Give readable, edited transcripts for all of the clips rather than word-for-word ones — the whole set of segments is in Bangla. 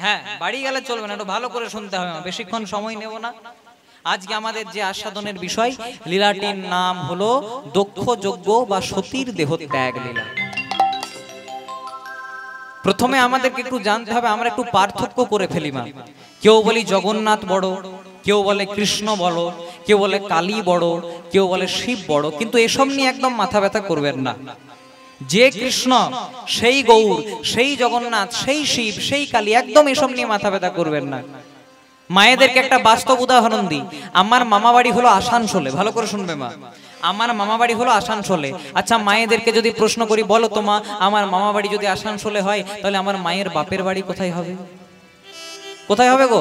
হ্যাঁ, বাড়ি গেলে চলবে না, একটু ভালো করে শুনতে হবে, বেশিক্ষণ সময় নেব না। আজকে আমাদের যে আস্বাদনের বিষয়, লীলাটির নাম হলো দক্ষ যজ্ঞ বা সতীর দেহত্যাগ লীলা। প্রথমে আমাদেরকে একটু জানতে হবে, আমরা একটু পার্থক্য করে ফেলি মা। কেউ বলি জগন্নাথ বড়, কেউ বলে কৃষ্ণ বড়, কেউ বলে কালী বড়, কেউ বলে শিব বড়, কিন্তু এসব নিয়ে একদম মাথা ব্যথা করবেন না। যে কৃষ্ণ সেই গৌর, সেই জগন্নাথ, সেই শিব, সেই কালী, একদম এসব নিয়ে মাথা ব্যথা করবেন না। মায়েদেরকে একটা বাস্তব উদাহরণ দিই। আমার মামা বাড়ি হলো আসানসোলে, ভালো করে শুনবে মা, আমার মামা বাড়ি হলো আসানসোলে। আচ্ছা, মায়েদেরকে যদি প্রশ্ন করি, বলো তো মা, আমার মামা বাড়ি যদি আসানসোলে হয়, তাহলে আমার মায়ের বাপের বাড়ি কোথায় হবে? কোথায় হবে গো?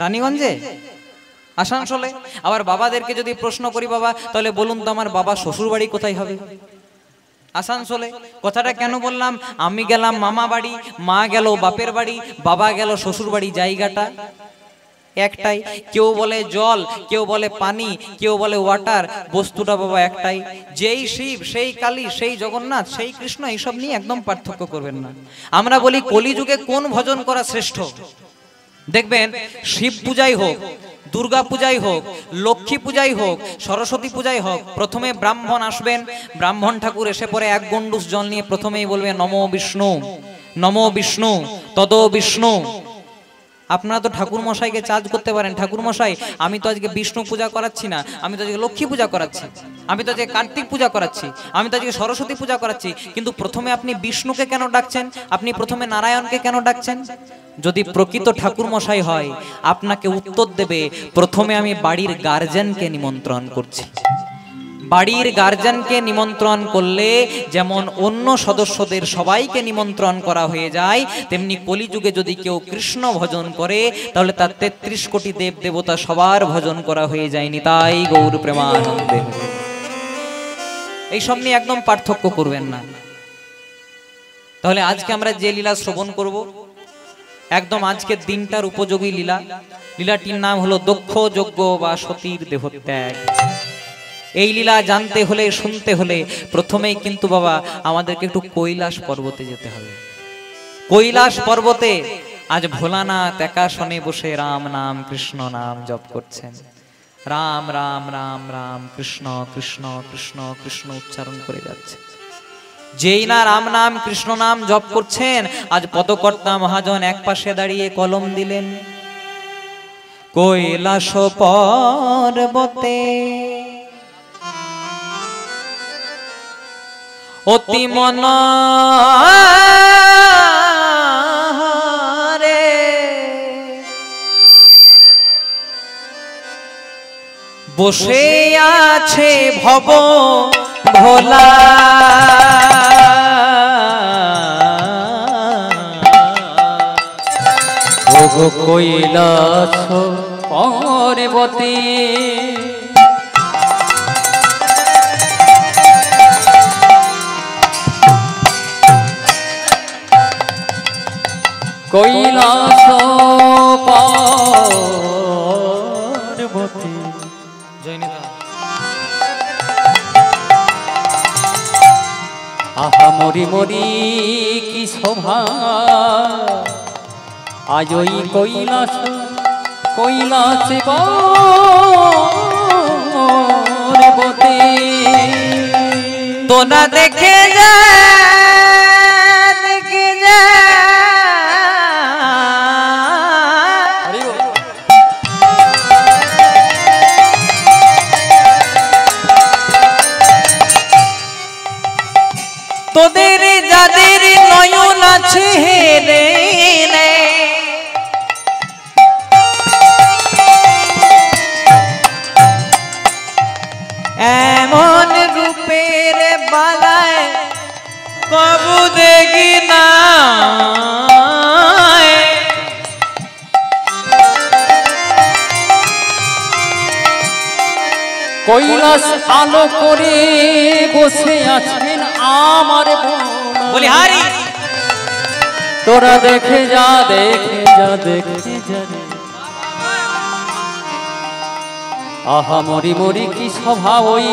রানীগঞ্জে? আসানসোলে? আবার বাবাদেরকে যদি প্রশ্ন করি, বাবা তাহলে বলুন তো আমার বাবা শ্বশুর বাড়ি কোথায় হবে? আসানসোলে। কথাটা কেন বললাম? আমি গেলাম মামা বাড়ি, মা গেল বাপের বাড়ি, বাবা গেল শ্বশুর বাড়ি, জায়গাটা একটাই। কেউ বলে জল, কেউ বলে পানি, কেউ বলে ওয়াটার, বস্তুটা বাবা একটাই। যেই শিব, সেই কালী, সেই জগন্নাথ, সেই কৃষ্ণ, এইসব নিয়ে একদম পার্থক্য করবেন না। আমরা বলি কলিযুগে কোন ভজন করা শ্রেষ্ঠ? দেখবেন, শিব পূজাই হোক, দুর্গা পূজাই হোক, লক্ষ্মী পূজাই হোক, সরস্বতী পূজাই হোক, প্রথমে ব্রাহ্মণ আসবেন, ব্রাহ্মণ ঠাকুর এসে পরে এক গন্ডুস জল নিয়ে প্রথমেই বলবে নমো বিষ্ণু, নমো বিষ্ণু, তদ বিষ্ণু। আপনারা তো ঠাকুর মশাইকে চার্জ করতে পারেন, ঠাকুর মশাই আমি তো আজকে বিষ্ণু পূজা করাচ্ছি না, আমি তো আজকে লক্ষ্মী পূজা করাচ্ছি, আমি তো আজকে কার্তিক পূজা করাচ্ছি, আমি তো আজকে সরস্বতী পূজা করাচ্ছি, কিন্তু প্রথমে আপনি বিষ্ণুকে কেন ডাকছেন? আপনি প্রথমে নারায়ণকে কেন ডাকছেন? যদি প্রকৃত ঠাকুর মশাই হয়, আপনাকে উত্তর দেবে, প্রথমে আমি বাড়ির গার্জেনকে নিমন্ত্রণ করছি। বাড়ির গার্জেনকে নিমন্ত্রণ করলে যেমন অন্য সদস্যদের সবাইকে নিমন্ত্রণ করা হয়ে যায়, তেমনি কলিযুগে যদি কেউ কৃষ্ণ ভজন করে, তাহলে তার ৩৩ কোটি দেব দেবতা সবার ভজন করা হয়ে যায়নি। তাই গৌর প্রেমানন্দে। এইসব নিয়ে একদম পার্থক্য করবেন না। তাহলে আজকে আমরা যে লীলা শ্রবণ করব, একদম আজকের দিনটার উপযোগী লীলা। লীলাটির নাম হলো দক্ষ যজ্ঞ বা সতীর দেহত্যাগ। এই লীলা জানতে হলে, শুনতে হলে প্রথমেই কিন্তু বাবা আমাদেরকে একটু কৈলাস পর্বতে যেতে হবে। কৈলাস পর্বতে আজ ভোলানাথ একাসনে বসে রাম নাম কৃষ্ণ নাম জপ করছেন। রাম রাম রাম রাম, কৃষ্ণ কৃষ্ণ কৃষ্ণ কৃষ্ণ উচ্চারণ করে যাচ্ছে। যেই না রাম নাম কৃষ্ণ নাম জপ করছেন, আজ পদকর্তা মহাজন এক পাশে দাঁড়িয়ে কলম দিলেন, কৈলাস পর্বতে অতি মনোহরে বসে আছে ভব ভোলা, ওগো কৈলাস পর্বতে কৈলাস পর্বতে। আহা মরি মরি কি শোভা, আজ ওই কৈলাস কৈলাস পর্বতে। তোরা দেখে যা, দেখে যা, তোদের যাদের নয়ন আছে রে, এমন রূপের বালায় কবু দেখি না, কৈলাস আলো করে বসে আছেন আমার বলি হারি। তোরা দেখে যা, দেখে যা, দেখে যা, আহা মরি মরি কি শোভা ওই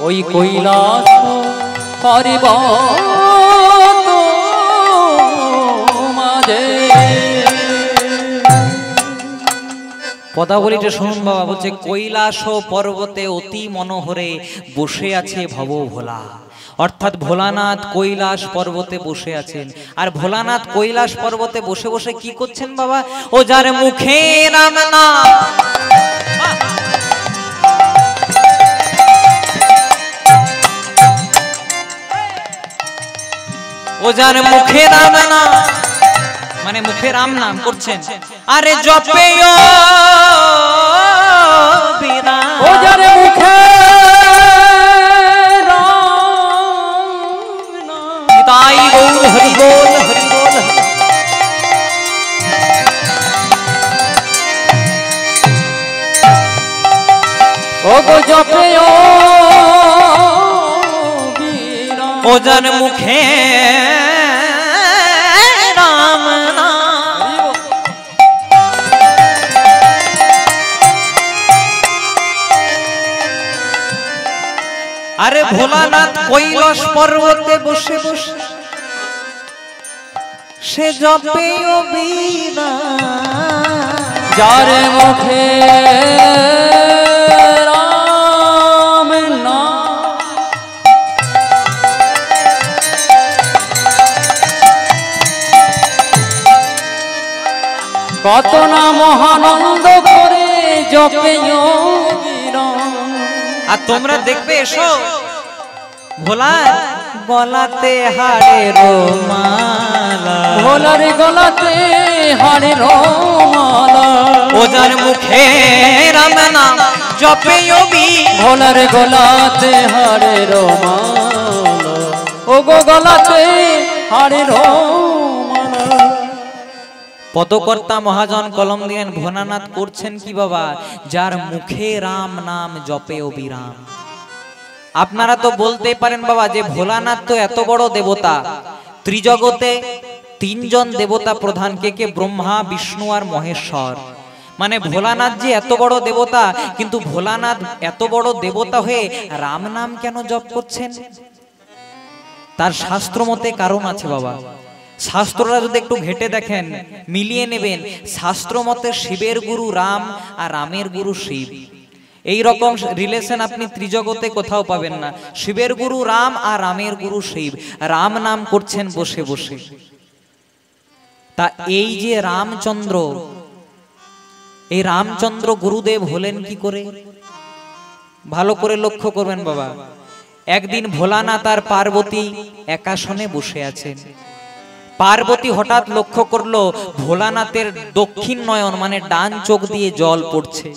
ওই কৈলাস পর্বত মাঝে। পদাবলীটা শুনুন বাবা, বলছে কৈলাস পর্বতে অতি মনোহরে বসে আছে ভব ভোলা। অর্থাৎ ভোলানাথ কৈলাস পর্বতে বসে আছেন। আর ভোলানাথ কৈলাস পর্বতে বসে বসে কি করছেন বাবা? ও যার মুখে রাম নাম, ও যার মুখে রাম নাম, মানে মুখে রাম নাম করছেন। আরে জপে ও যার মুখে তাই গৌর হরি বল হরি বল। ও গো জপে ও যার মুখে রাম নাম। আরে ভোলানাথ কৈলাস পর্বতে বসে বসে সে জপে বীণা, যার মুখে রাম নাম। কত না মহানন্দ করে জপে বীণা। আর তোমরা দেখবে এসো ভোলার গলাতে হাড়ের মালা, ভোলার গলাতে হাড়ের মালা। ও যার মুখে রাম নাম জপে ভোলার গলাতে হাড়ের মালা। ও গো গলাতে হাড়ের মালা। পদকর্তা মহাজন কলম দিলেন ভোলানাথ করছেন কি বাবা? যার মুখে রাম নাম জপে অবিরাম। আপনারা তো বলতেই পারেন বাবা যে ভোলানাথ তো এত বড় দেবতা, ত্রিজগতে তিনজন দেবতা প্রধান, কে কে? ব্রহ্মা, বিষ্ণু আর মহেশ্বর। মানে ভোলানাথ যে এত বড় দেবতা, কিন্তু ভোলানাথ এত বড় দেবতা হয়ে রাম নাম কেন জপ করছেন? তার শাস্ত্র মতে কারণ আছে বাবা। শাস্ত্ররা যদি একটু ঘেটে দেখেন, মিলিয়ে নেবেন, শাস্ত্র মতে শিবের গুরু রাম আর রামের গুরু শিব। এই রকম রিলেশন আপনি ত্রিজগতে কোথাও পাবেন না। শিবের গুরু রাম আর রামের গুরু শিব, রাম নাম করছেন বসে বসে। তা এই যে রামচন্দ্র, এই রামচন্দ্র গুরুদেব হলেন কি করে? ভালো করে লক্ষ্য করবেন বাবা। একদিন ভোলানাথ আর পার্বতী একাসনে বসে আছেন। পার্বতী হঠাৎ লক্ষ্য করলো ভোলানাথের দক্ষিণ নয়ন মানে ডান চোখ দিয়ে জল পড়ছে।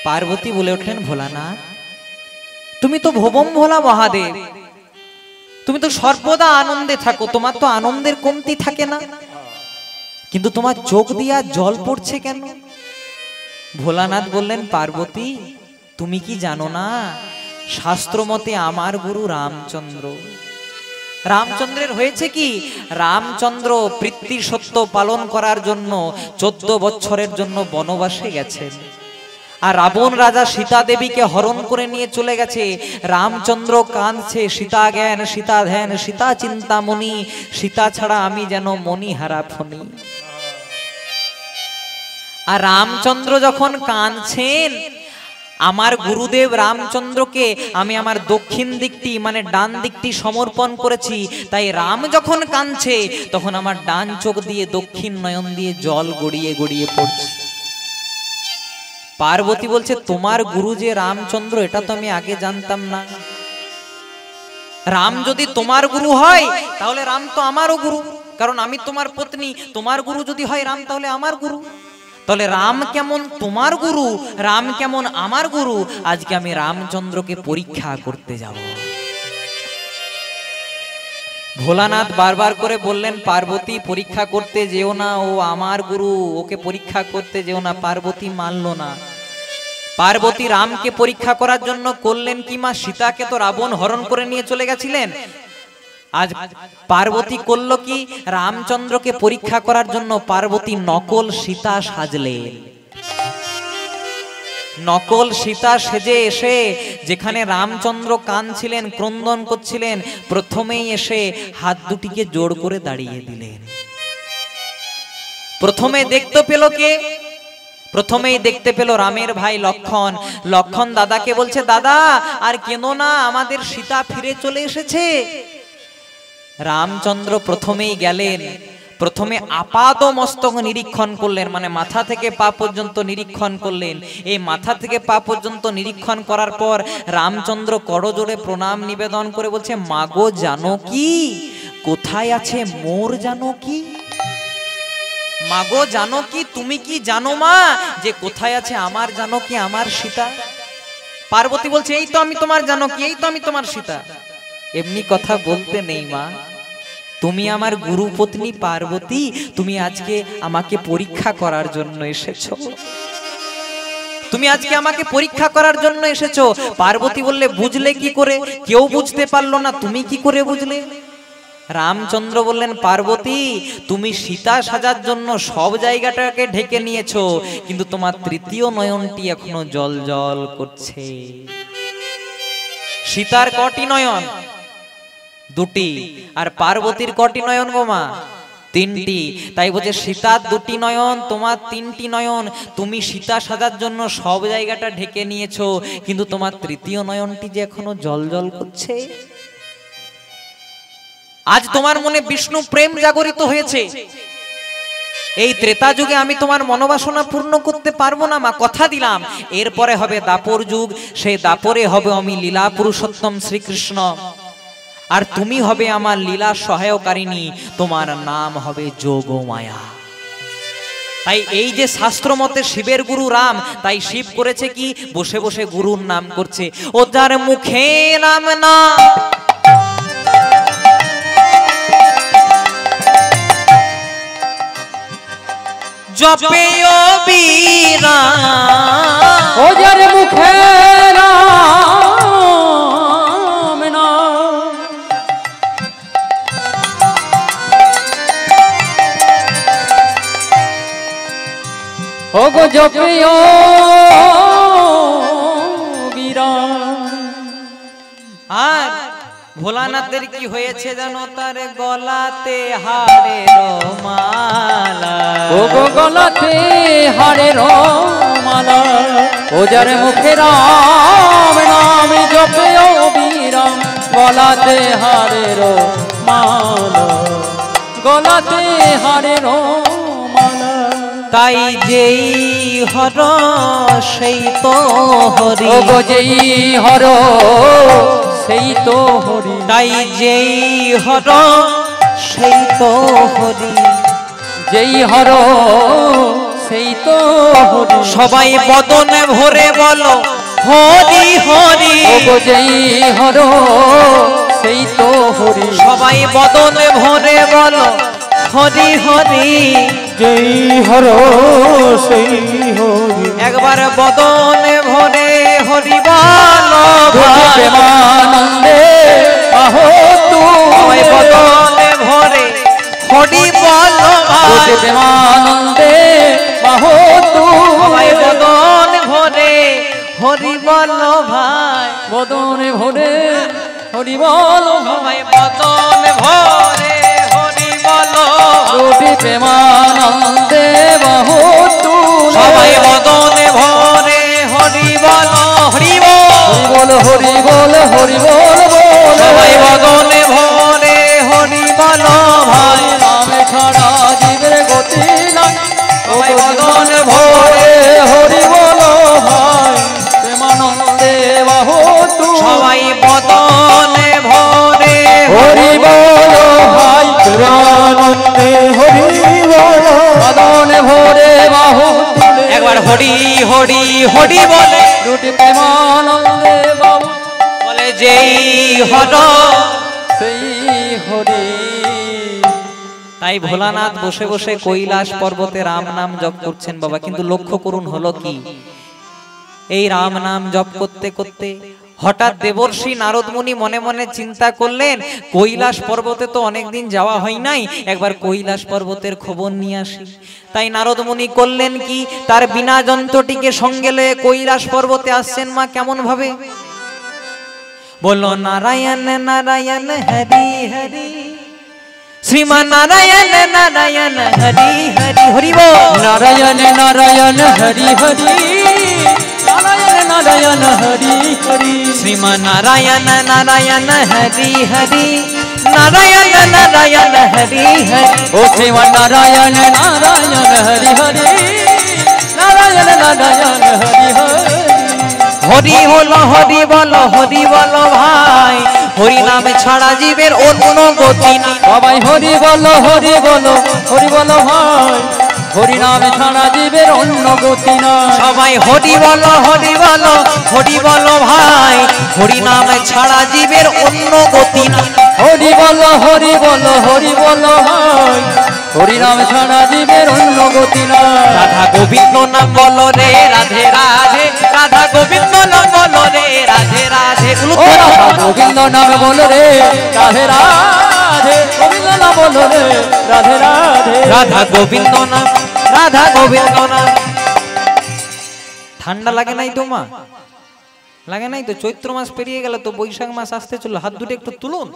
পার্বতী বলে উঠলেন, ভোলানাথ তুমি তো ভবম ভোলা মহাদেব, তুমি তো সর্বদা আনন্দে থাকো, তোমার তো আনন্দের কমতি থাকে না, কিন্তু তোমার চোখ দিয়া জল পড়ছে কেন? ভোলানাথ বললেন, পার্বতী তুমি কি জানো না, শাস্ত্র মতে আমার গুরু রামচন্দ্র, রামচন্দ্রের হয়েছে কি, রামচন্দ্র পিতৃ সত্য পালন করার জন্য 14 বছরের জন্য বনবাসে গেছেন। আর রাবণ রাজা সীতা দেবীকে হরণ করে নিয়ে চলে গেছে। রামচন্দ্র কাঁদছে, সীতা জ্ঞান সীতা ধ্যান সীতা চিন্তামণি, সীতা ছাড়া আমি যেন মণিহারা ফণি। আর রামচন্দ্র যখন কাঁদছেন, আমার গুরুদেব রামচন্দ্রকে আমি আমার দক্ষিণ দিকটি মানে ডান দিকটি সমর্পণ করেছি, তাই রাম যখন কাঁদছে তখন আমার ডান চোখ দিয়ে দক্ষিণ নয়ন দিয়ে জল গড়িয়ে গড়িয়ে পড়ছে। পার্বতী বলছে, তোমার গুরু যে রামচন্দ্র এটা তো আমি আগে জানতাম না। রাম যদি তোমার গুরু হয় তাহলে রাম তো আমারও গুরু, কারণ আমি তোমার পত্নী। তোমার গুরু যদি হয় রাম তাহলে আমার গুরু, তাহলে রাম কেমন তোমার গুরু, রাম কেমন আমার গুরু? আজকে আমি রামচন্দ্রকে পরীক্ষা করতে যাব। ভোলানাথ বারবার করে বললেন, পার্বতী পরীক্ষা করতে যেও না, ও আমার গুরু, ওকে পরীক্ষা করতে যেও না। পার্বতী মানল না। পার্বতী রামকে পরীক্ষা করার জন্য করলেন কি মা, সীতাকে তো রাবণ হরণ করে নিয়ে চলে গেছিলেন। আজ পার্বতী করল কি, রামচন্দ্রকে পরীক্ষা করার জন্য পার্বতী নকল সীতা সাজলেন। নকল সীতা সেজে এসে যেখানে রামচন্দ্র কাঁদছিলেন, ক্রন্দন করছিলেন, প্রথমেই এসে হাত দুটিকে জোড় করে দাঁড়িয়ে দিলেন। প্রথমে দেখতে পেল কে? প্রথমেই দেখতে পেল রামের ভাই লক্ষণ। লক্ষণ দাদাকে বলছে, দাদা আর কেন না, আমাদের সীতা ফিরে চলে এসেছে। রামচন্দ্র প্রথমেই গেলেন, প্রথমে আপাদ মস্তক নিরীক্ষণ করলেন, মানে মাথা থেকে পা পর্যন্ত নিরীক্ষণ করলেন। এই মাথা থেকে পা পর্যন্ত নিরীক্ষণ করার পর রামচন্দ্র করজোড়ে প্রণাম নিবেদন করে বলছে, মাগো জানকী, কোথায় আছে মোর জানকী? মাগো জানকী, তুমি কি জানো মা যে কোথায় আছে আমার জানকী, আমার সীতা? পার্বতী বলছে, এই তো আমি তোমার জানকী, এই তো আমি তোমার সীতা। এমনি কথা বলতে নেই মা, তুমি আমার গুরুপত্নী পার্বতী, তুমি আজকে আমাকে পরীক্ষা করার জন্য এসেছো। তুমি আজকে আমাকে পরীক্ষা করার জন্য এসেছো। পার্বতী বললে, বুঝলে কি করে? কেউ বুঝতে পারলো না, তুমি কি করে বুঝলে? রামচন্দ্র বললেন, পার্বতী তুমি সীতা সাজার জন্য সব জায়গাটাকে ঢেকে নিয়েছো, কিন্তু তোমার তৃতীয় নয়নটি এখনো জল জল করছে। সীতার কটি নয়ন? দুটি। আর পার্বতীর কটি নয়ন গো মা? তিনটি। তাই বলছে, সীতার দুটি নয়ন, তোমার তিনটি নয়ন, তুমি সীতা সাজার জন্য সব জায়গাটা ঢেকে নিয়েছো, কিন্তু তোমার তৃতীয় নয়নটি যে এখনো জল জল করছে। আজ তোমার মনে বিষ্ণু প্রেম জাগরিত হয়েছে, এই ত্রেতা যুগে আমি তোমার মনোবাসনা পূর্ণ করতে পারবো না মা, কথা দিলাম। এরপরে হবে দাপর যুগ, সেই দাপরে হবে আমি লীলা পুরুষোত্তম শ্রীকৃষ্ণ, আর তুমি হবে আমার লীলা সহায়কারিণী, তোমার নাম হবে যোগমায়া। তাই এই যে শাস্ত্র মতে শিবের গুরু রাম, তাই শিব করেছে কি? বসে বসে গুরুর নাম করছে। ও যার মুখে নাম না জপে অবিরাম, ও যার মুখে নাম না ও গো জপে অবিরাম। আর ভোলানাথের কি হয়েছে জানো? তার গলাতে হাড়ের মালা, ও গো গলাতে হাড়ের মালা, ও যার মুখে রাম নাম জপে অবিরাম, গলাতে হাড়ের মালা, গলাতে হাড়ের মালা। তাই যেই হর সেই তো হরি, ও গো যেই হর সেই তো হরি, তাই যেই হর সেই তো হরি, যেই হর সেই তো হরি। সবাই বদনে ভরে বলো হরি হরি, ও গো যেই হর সেই তো হরি, সবাই বদনে ভরে বলো হরি হরি, যেই হর সেই হরি। একবার বদনে ভরে হরি বলো প্রেমানন্দে আহো সবাই তুমি, বদনে ভরে হরি বলো ভাই, প্রেমানন্দে আহো সবাই তুমি, বদন ভরে হরি বলো ভাই, বদনে ভরে হরি বলো সবাই বদন ভরে হরি বলো, প্রেমানন্দে বাহু তুলে, সবাই বদনে ভরে হরি বলো হরি বল, হরি বল হরি বল হরি বল, সবাই বদনে ভরে হরি বলো ভাই, নামে ছাড়া জীবের গতি নাই, সবাই বদন ভরে হরি বল ভাই, প্রেমানন্দে বাহু তুলে, সবাই বদনে ভরে হরি বল ভাই, প্রেমানন্দে হরি বল, বদনে ভরে বাহু তুলে, একবার হরি হরি হরি বলে, দুটি প্রেমানন্দে বাহু বলে যেই হর সেই হরি। তাই ভোলানাথ বসে বসে কৈলাস পর্বতে রাম নাম জপ করছেন বাবা, কিন্তু লক্ষ্য করুন হলো কি? এই রাম নাম জপ করতে করতে হঠাৎ দেবর্ষি নারদ মুনি মনে মনে চিন্তা করলেন, কৈলাস পর্বতে তো অনেকদিন যাওয়া হয় নাই, একবার কৈলাস পর্বতের খবর নিয়ে আসি। তাই নারদ মুনি করলেন কি? তার বিনা যন্ত্রটিকে সঙ্গে লয়ে কৈলাস পর্বতে আসছেন মা কেমন ভাবে? বলো নারায়ণ নারায়ণ হরি হরি, শ্রীমান নারায়ণ নারায়ণ হরি হরি হরি বল। নারায়ণ নারায়ণ হরি হরি, নারায়ণ নারায়ণ হরি হরি। শ্রীমান নারায়ণ নারায়ণ হরি হরি, নারায়ণ নারায়ণ হরি হরি। ও শ্রীমান নারায়ণ নারায়ণ হরি হরি, নারায়ণ নারায়ণ হরি হরি। হরি হলো হরি বলো ভাই, হরি নামে ছাড়া জীবের অন্য গতি নেই। সবাই হরি বলো হরি বলো হরি বলো ভাই, হরি নামে ছাড়া জীবের অন্য গতি নয়। সবাই হরি বলো ভাই, হরি নামে ছাড়া জীবের অন্য গতি নেই। হরি বলো হরি বলো হরি বলো ভাই, হরি নামে ছাড়া জীবের অন্য গতি নয়। রাধা গোবিন্দ নাম বলো রে রাধে রাধে, রাধা গোবিন্দ নাম বলো রে রাধে রাধে। ও রাধা গোবিন্দ নামে বলো রে রাধে রাধে, গোবিন্দ নাম বলো রে রাধে রাধে। রাধা গোবিন্দ নাম, রাধা গোবিন্দ নাম। ঠান্ডা লাগে নাই তো মা? লাগে নাই তো? চৈত্র মাস পেরিয়ে গেল তো, বৈশাখ মাস আসতে চললো। হাত দুটি একটু তুলুন,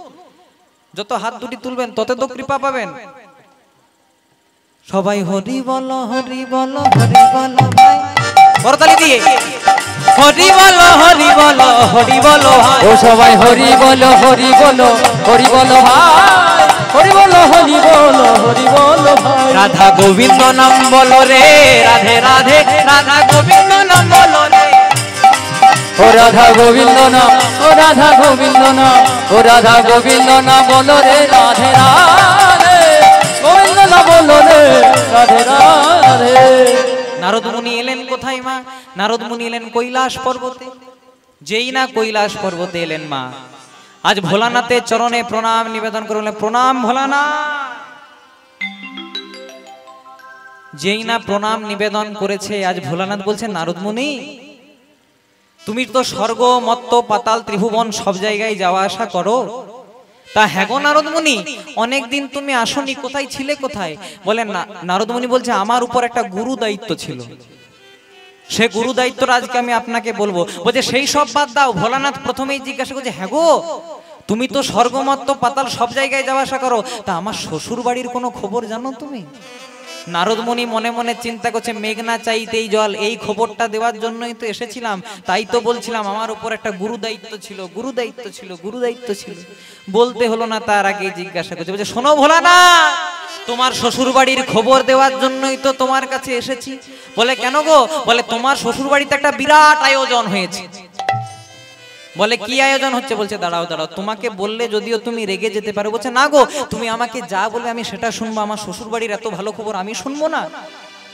যত হাত দুটি তুলবেন তত তো কৃপা পাবেন। সবাই হরি বলো হরি বলো হরি বলো ভাই, করতালি দিয়ে হরি বলো হরি বলো হরি বলো ভাই। ও সবাই হরি বলো হরি বলো হরি বলো ভাই, হরি বলো হরি বলো হরি বলো ভাই। রাধা গোবিন্দ নাম বলো রে রাধে রাধে, রাধা গোবিন্দ নাম বলো রে। ও রাধা গোবিন্দ নাম, ও রাধা গোবিন্দ নাম, ও রাধা গোবিন্দ নাম বলো রে রাধে রাধে, গোবিন্দ নাম বলো রে রাধে রাধে। নারদ মুনি এলেন কোথায় মা? নারদ মুনি এলেন কৈলাস পর্বতে। যেই না কৈলাস পর্বতে এলেন মা, আজ ভোলানাথের চরণে প্রণাম নিবেদন করলেন। প্রণাম ভোলানাথ। যেই না প্রণাম নিবেদন করেছে, আজ ভোলানাথ বলছেন নারদ মুনি তুমি তো স্বর্গ মত্ত পাতাল ত্রিভুবন সব জায়গায় যাওয়া আসা করো, তা হ্যাঁ গো নারদ মুনি, অনেকদিন তুমি আসনি, কোথায় ছিলে কোথায়? বলেন না, নারদ মুনি বলছে আমার উপর একটা গুরু দায়িত্ব ছিল, সে গুরু দায়িত্বটা আজকে আমি আপনাকে বলবো। বলছে সেই সব বাদ দাও। ভোলানাথ প্রথমেই জিজ্ঞাসা করছে হ্যাঁ গো তুমি তো স্বর্গমত্ত পাতাল সব জায়গায় যাওয়া আসা করো, তা আমার শ্বশুর বাড়ির কোনো খবর জানো তুমি? নারদ মুনি মনে মনে চিন্তা করছে মেঘনা চাইতেই জল, এই খবরটা দেওয়ার জন্যই তো এসেছিলাম। তাই তো বলছিলাম আমার উপর একটা গুরু দায়িত্ব ছিল, গুরু দায়িত্ব ছিল, গুরু দায়িত্ব ছিল। বলতে হলো না, তার আগে জিজ্ঞাসা করছে, বলছে শোনো ভোলানাথ, তোমার শ্বশুর বাড়ির খবর দেওয়ার জন্যই তো তোমার কাছে এসেছি। বলে কেন গো? বলে তোমার শ্বশুর বাড়িতে একটা বিরাট আয়োজন হয়েছে। বলে কি আয়োজন হচ্ছে? বলছে দাঁড়াও দাঁড়াও, তোমাকে বললে যদিও তুমি রেগে যেতে পারো। বলছে না গো, তুমি আমাকে যা বলবে আমি সেটা শুনবো, আমার শ্বশুর বাড়ির এত ভালো খবর আমি শুনবো না?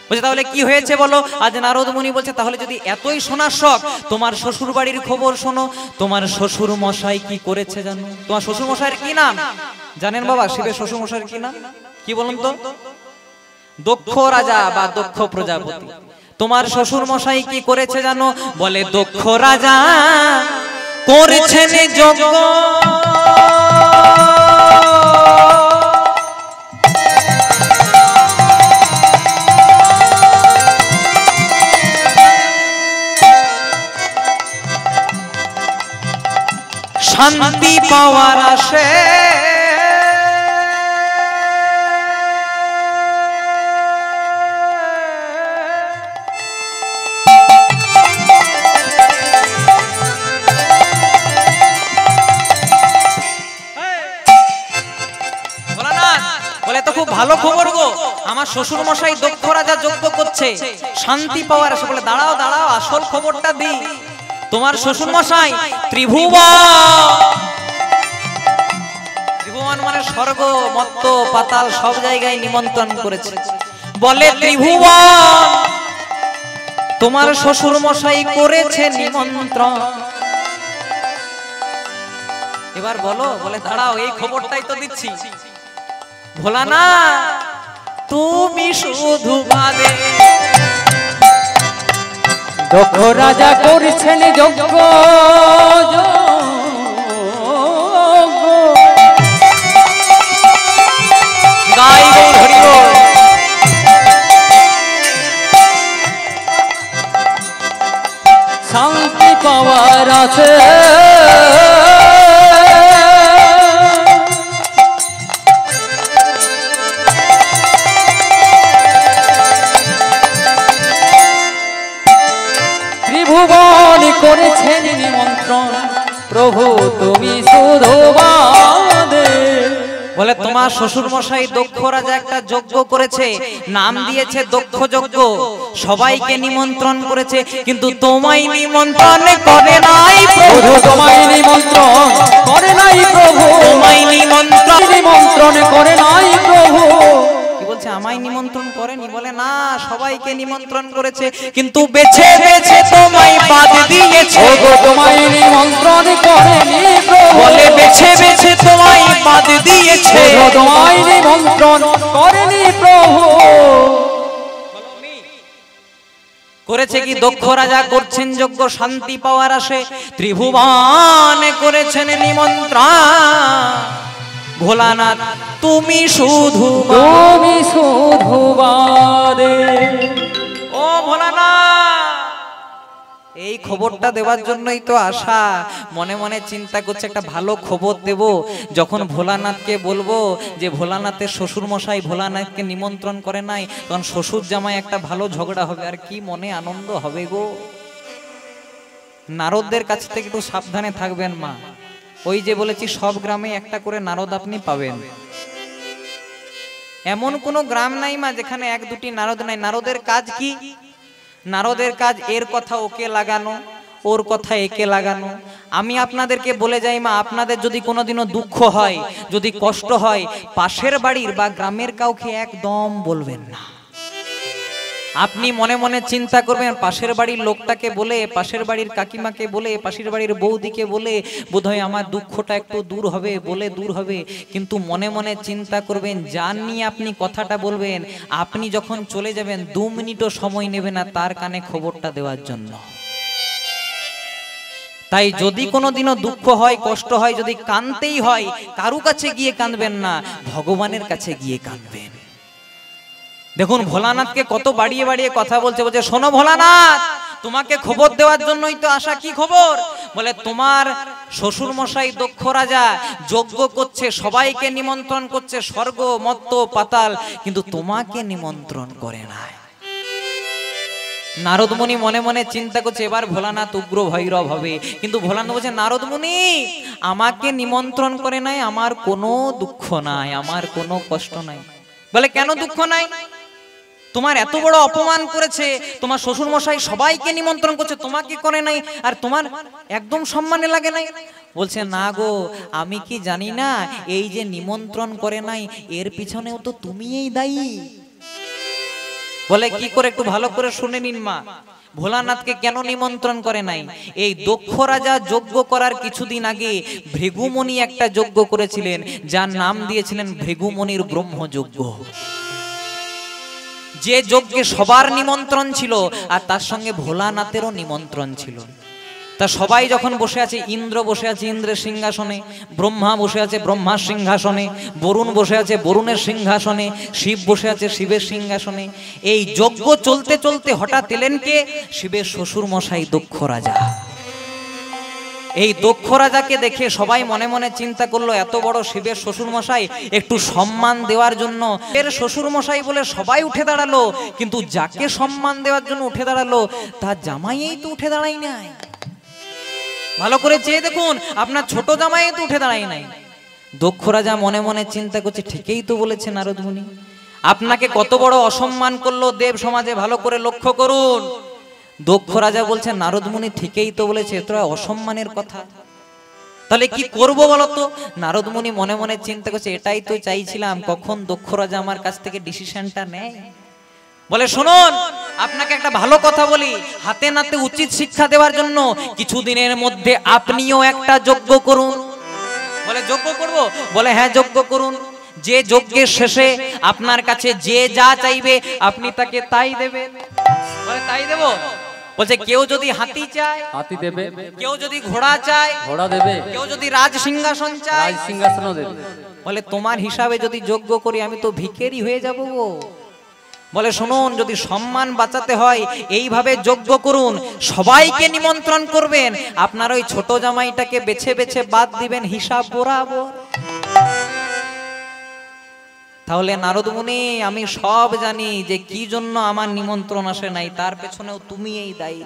বলছে তাহলে কি হয়েছে বলো। আজ নারদ মুনি বলছে তাহলে যদি এতই শোনার শখ, তোমার শ্বশুর বাড়ির খবর শোনো। তোমার শ্বশুর মশাই কি করেছে জানো? তোমার শ্বশুর মশাইয়ের কি নাম জানেন বাবা? শিবের শ্বশুর মশাইয়ের কি নাম কি বলুন তো? দক্ষ রাজা বা দক্ষ প্রজাপতি। তোমার শ্বশুর মশাই কি করেছে জানো? বলে দক্ষ রাজা করেছেন যজ্ঞ, শান্তি পাওয়ার আসে ভালো খবর গো, আমার শ্বশুর মশাই দক্ষ রাজা যজ্ঞ করছে, শান্তি পাওয়ার আসে। বলে দাঁড়াও দাঁড়াও, আসল খবরটা দি। তোমার শ্বশুর মশাই ত্রিভুবন মানে স্বর্গ মত্ত পাতাল সব জায়গায় নিমন্ত্রণ করেছে। বলে ত্রিভুবন তোমার শ্বশুর মশাই করেছে নিমন্ত্রণ। এবার বলো। বলে দাঁড়াও, এই খবরটাই তো দিচ্ছি। ভোলানাথ তুমি শুধু ভাবে দক্ষ রাজা করেছেন যজ্ঞ, গাই গো হরি বল। শান্তি পাওয়ার আছে করেছেন নিমন্ত্রণ প্রভু তুমি শুধু বাদে। বলে তোমার শ্বশুর মশাই দক্ষ রাজা একটা যজ্ঞ করেছে, নাম দিয়েছে দক্ষ যজ্ঞ, সবাইকে নিমন্ত্রণ করেছে, কিন্তু তোমায় নিমন্ত্রণ করে নাই প্রভু। তোমায় নিমন্ত্রণ করে নাই প্রভু, তোমায় নিমন্ত্রণ করে নাই প্রভু। কি বলছে? আমায় নিমন্ত্রণ করেনি? বলে না, সবাইকে নিমন্ত্রণ করেছে, কিন্তু বেছে বেছে তোমায় বাদ দিয়েছে। তোমায় নিমন্ত্রণ করেনি প্রভু, বলে বেছে বেছে তোমায় বাদ দিয়েছে। তোমায় নিমন্ত্রণ করেনি প্রভু। করেছে কি? দক্ষ রাজা করছেন যজ্ঞ শান্তি পাওয়ার আসে, ত্রিভুবনে করেছেন নিমন্ত্রণ। ভোলানাথ তুমি শুধু বাদে। ও ভোলানাথ, এই খবরটা দেওয়ার জন্যই তো আশা। মনে মনে চিন্তা করছে একটা ভালো খবর দেব। যখন ভোলানাথকে বলবো যে ভোলানাথের শ্বশুর মশাই ভোলানাথকে নিমন্ত্রণ করে নাই, তখন শ্বশুর জামাই একটা ভালো ঝগড়া হবে, আর কি মনে আনন্দ হবে গো। নারদদের কাছ থেকে একটু সাবধানে থাকবেন মা। ওই যে বলেছি সব গ্রামে একটা করে নারদ আপনি পাবেন। এমন কোনো গ্রাম নাই মা যেখানে এক দুটি নারদ নাই। নারদের কাজ কি? নারদের কাজ এর কথা ওকে লাগানো, ওর কথা একে লাগানো। আমি আপনাদেরকে বলে যাই মা, আপনাদের যদি কোনোদিনও দুঃখ হয়, যদি কষ্ট হয়, পাশের বাড়ির বা গ্রামের কাউকে একদম বলবেন না। আপনি মনে মনে চিন্তা করবেন, পাশের বাড়ির লোকটাকে বলে, পাশের বাড়ির কাকিমাকে বলে, পাশের বাড়ির বৌদিকে বলে বোধহয় আমার দুঃখটা একটু দূর হবে, বলে দূর হবে। কিন্তু মনে মনে চিন্তা করবেন, যার নিয়ে আপনি কথাটা বলবেন, আপনি যখন চলে যাবেন 2 মিনিটও সময় নেবে না তার কানে খবরটা দেওয়ার জন্য। তাই যদি কোনোদিনও দুঃখ হয়, কষ্ট হয়, যদি কাঁদতেই হয়, কারু কাছে গিয়ে কাঁদবেন না, ভগবানের কাছে গিয়ে কাঁদবেন। দেখুন ভোলানাথকে কত বাড়িয়ে বাড়িয়ে কথা বলছে। বলছে শোনো ভোলানাথ, তোমাকে খবর দেওয়ার জন্যই তো আসা। কি খবর? বলে তোমার শ্বশুর মশাই দক্ষ রাজা যজ্ঞ করছে, সবাইকে নিমন্ত্রণ করছে, স্বর্গ মর্ত্য পাতাল, কিন্তু তোমাকে নিমন্ত্রণ করে নাই। নারদমুনি মনে মনে চিন্তা করছে এবার ভোলানাথ উগ্র ভৈরব হবে। কিন্তু ভোলানাথ বলছে নারদমুনি আমাকে নিমন্ত্রণ করে নাই, আমার কোনো দুঃখ নাই, আমার কোনো কষ্ট নাই। বলে কেন দুঃখ নাই? তোমার এত বড় অপমান করেছে, তোমার শ্বশুর মশাই সবাইকে নিমন্ত্রণ করছে, তোমাকে করে নাই, আর তোমার একদম সম্মানে লাগে নাই। বলছে না গো, আমি কি জানি না এই যে নিমন্ত্রণ করে নাই এর পিছনেও তো তুমিই দায়ী। বলে কি করে? একটু ভালো করে শুনে নিন মা, ভোলানাথকে কেন নিমন্ত্রণ করে নাই। এই দক্ষ রাজা যজ্ঞ করার কিছুদিন আগে ভৃগুমণি একটা যজ্ঞ করেছিলেন, যার নাম দিয়েছিলেন ভৃগুমণির ব্রহ্মযজ্ঞ। যে যজ্ঞে সবার নিমন্ত্রণ ছিল আর তার সঙ্গে ভোলানাথেরও নিমন্ত্রণ ছিল। তা সবাই যখন বসে আছে, ইন্দ্র বসে আছে ইন্দ্রের সিংহাসনে, ব্রহ্মা বসে আছে ব্রহ্মার সিংহাসনে, বরুণ বসে আছে বরুণের সিংহাসনে, শিব বসে আছে শিবের সিংহাসনে। এই যজ্ঞ চলতে চলতে হঠাৎ এলেন কে? শিবের শ্বশুর মশাই দক্ষ রাজা। এই দক্ষ রাজাকে দেখে সবাই মনে মনে চিন্তা করলো এত বড় শিবের শ্বশুর মশাই, একটু সম্মান দেওয়ার জন্য এর শ্বশুর মশাই বলে সবাই উঠে দাঁড়ালো, কিন্তু যাকে সম্মান দেওয়ার জন্য উঠে দাঁড়ালো তার জামাইই তো উঠে দাঁড়াই নাই। ভালো করে চেয়ে দেখুন, আপনার ছোট জামাই তো উঠে দাঁড়াই নাই। দক্ষ রাজা মনে মনে চিন্তা করছে ঠিকই তো বলেছে নারদমুনি, আপনাকে কত বড় অসম্মান করলো দেব সমাজে, ভালো করে লক্ষ্য করুন। দক্ষ রাজা বলছে নারদমুনি ঠিকই তো বলেছে, তোরা অসম্মানের কথা, তাহলে কি করবো বলতো? নারদমুনি মনে মনে চিন্তা করছে এটাই তো চাইছিলাম, কখন দক্ষ রাজা আমার কাছ থেকে ডিসিশনটা নেয়। বলে শুনুন, আপনাকে একটা ভালো কথা বলি, হাতে নাতে উচিত শিক্ষা দেওয়ার জন্য কিছুদিনের মধ্যে আপনিও একটা যজ্ঞ করুন। বলে যজ্ঞ করব? বলে হ্যাঁ যজ্ঞ করুন। যে যজ্ঞের শেষে আপনার কাছে যে যা চাইবে আপনি তাকে তাই দেবেন। বলে তাই দেব? বলছে কেউ যদি হাতি চায় হাতি দেবে, কেউ যদি ঘোড়া চায় ঘোড়া দেবে, কেউ যদি রাজ সিংহাসন চায় রাজ সিংহাসনও দেবে। বলে তোমার হিসাবে যদি যজ্ঞ করি আমি তো ভিখারি হয়ে যাব গো। বলে শুনুন, যদি সম্মান বাঁচাতে হয় এইভাবে যজ্ঞ করুন, সবাইকে নিমন্ত্রণ করবেন, আপনার ওই ছোট জামাইটাকে বেছে বেছে বাদ দিবেন, হিসাব বরাবর। তাহলে নারদমুনি আমি সব জানি যে কি জন্য আমার নিমন্ত্রণ আসে নাই, তার পেছনেও তুমি এই দায়ী।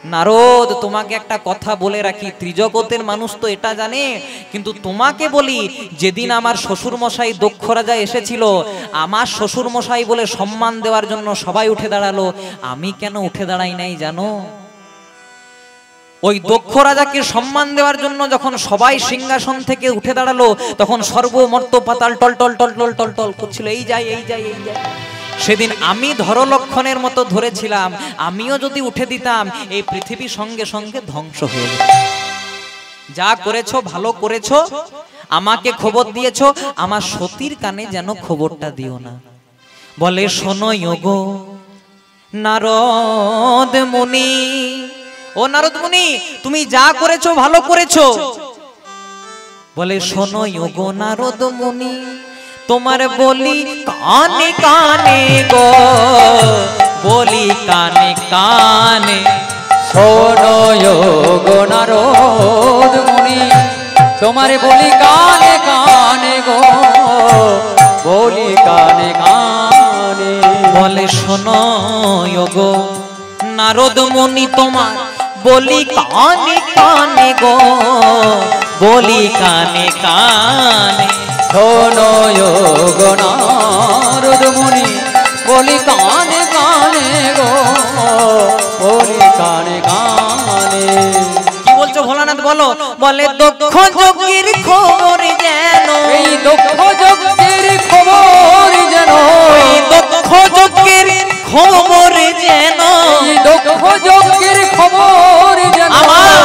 নারদ, তোমাকে একটা কথা বলে রাখি, ত্রিজগতের মানুষ তো এটা জানে, কিন্তু তোমাকে বলি, যেদিন আমার শ্বশুর মশাই দক্ষ রাজা এসেছিল, আমার শ্বশুর মশাই বলে সম্মান দেওয়ার জন্য সবাই উঠে দাঁড়ালো, আমি কেন উঠে দাঁড়াই নাই জানো? ওই দক্ষ রাজাকে সম্মান দেওয়ার জন্য যখন সবাই সিংহাসন থেকে উঠে দাঁড়ালো, তখন সর্বমর্ত পাতাল টল টল টল টল টল টল করছিল, এই যাই এই যাই এই যাই। সেদিন আমি ধরলক্ষণের মতো ধরেছিলাম, আমিও যদি উঠে দিতাম এই পৃথিবী সঙ্গে সঙ্গে ধ্বংস হয়ে যেত। যা করেছো ভালো করেছো, আমাকে খবর দিয়েছো, আমার সতীর কানে যেন খবরটা দিও না। বলে শোনো গো নারদ মুনি, ও নারদ মুনি, তুমি যা করেছো ভালো করেছো। বলে শোনো গো নারদ মুনি, তোমার বলি কানে কানে গো, বলি কানে কানে। শোনো গো নারদ মুনি, তোমার বলি কানে কানে গো, বলি কানে কানে। বলে শোনো গো নারদ মুনি, তোমার বলি কানে কানে গো, বলি কানে কানে। শোনো গো নারদ মুনি, বলি কানে কানে গো, বলি কানে কানে। কি বলছো ভোলানাথ বলো? বলে দক্ষ যোগীর খবর যেন, এই দক্ষ যজ্ঞের খবর যেন, এই দক্ষ যোগীর খবর যেন, এই দক্ষ যজ্ঞের খবর যেন আমার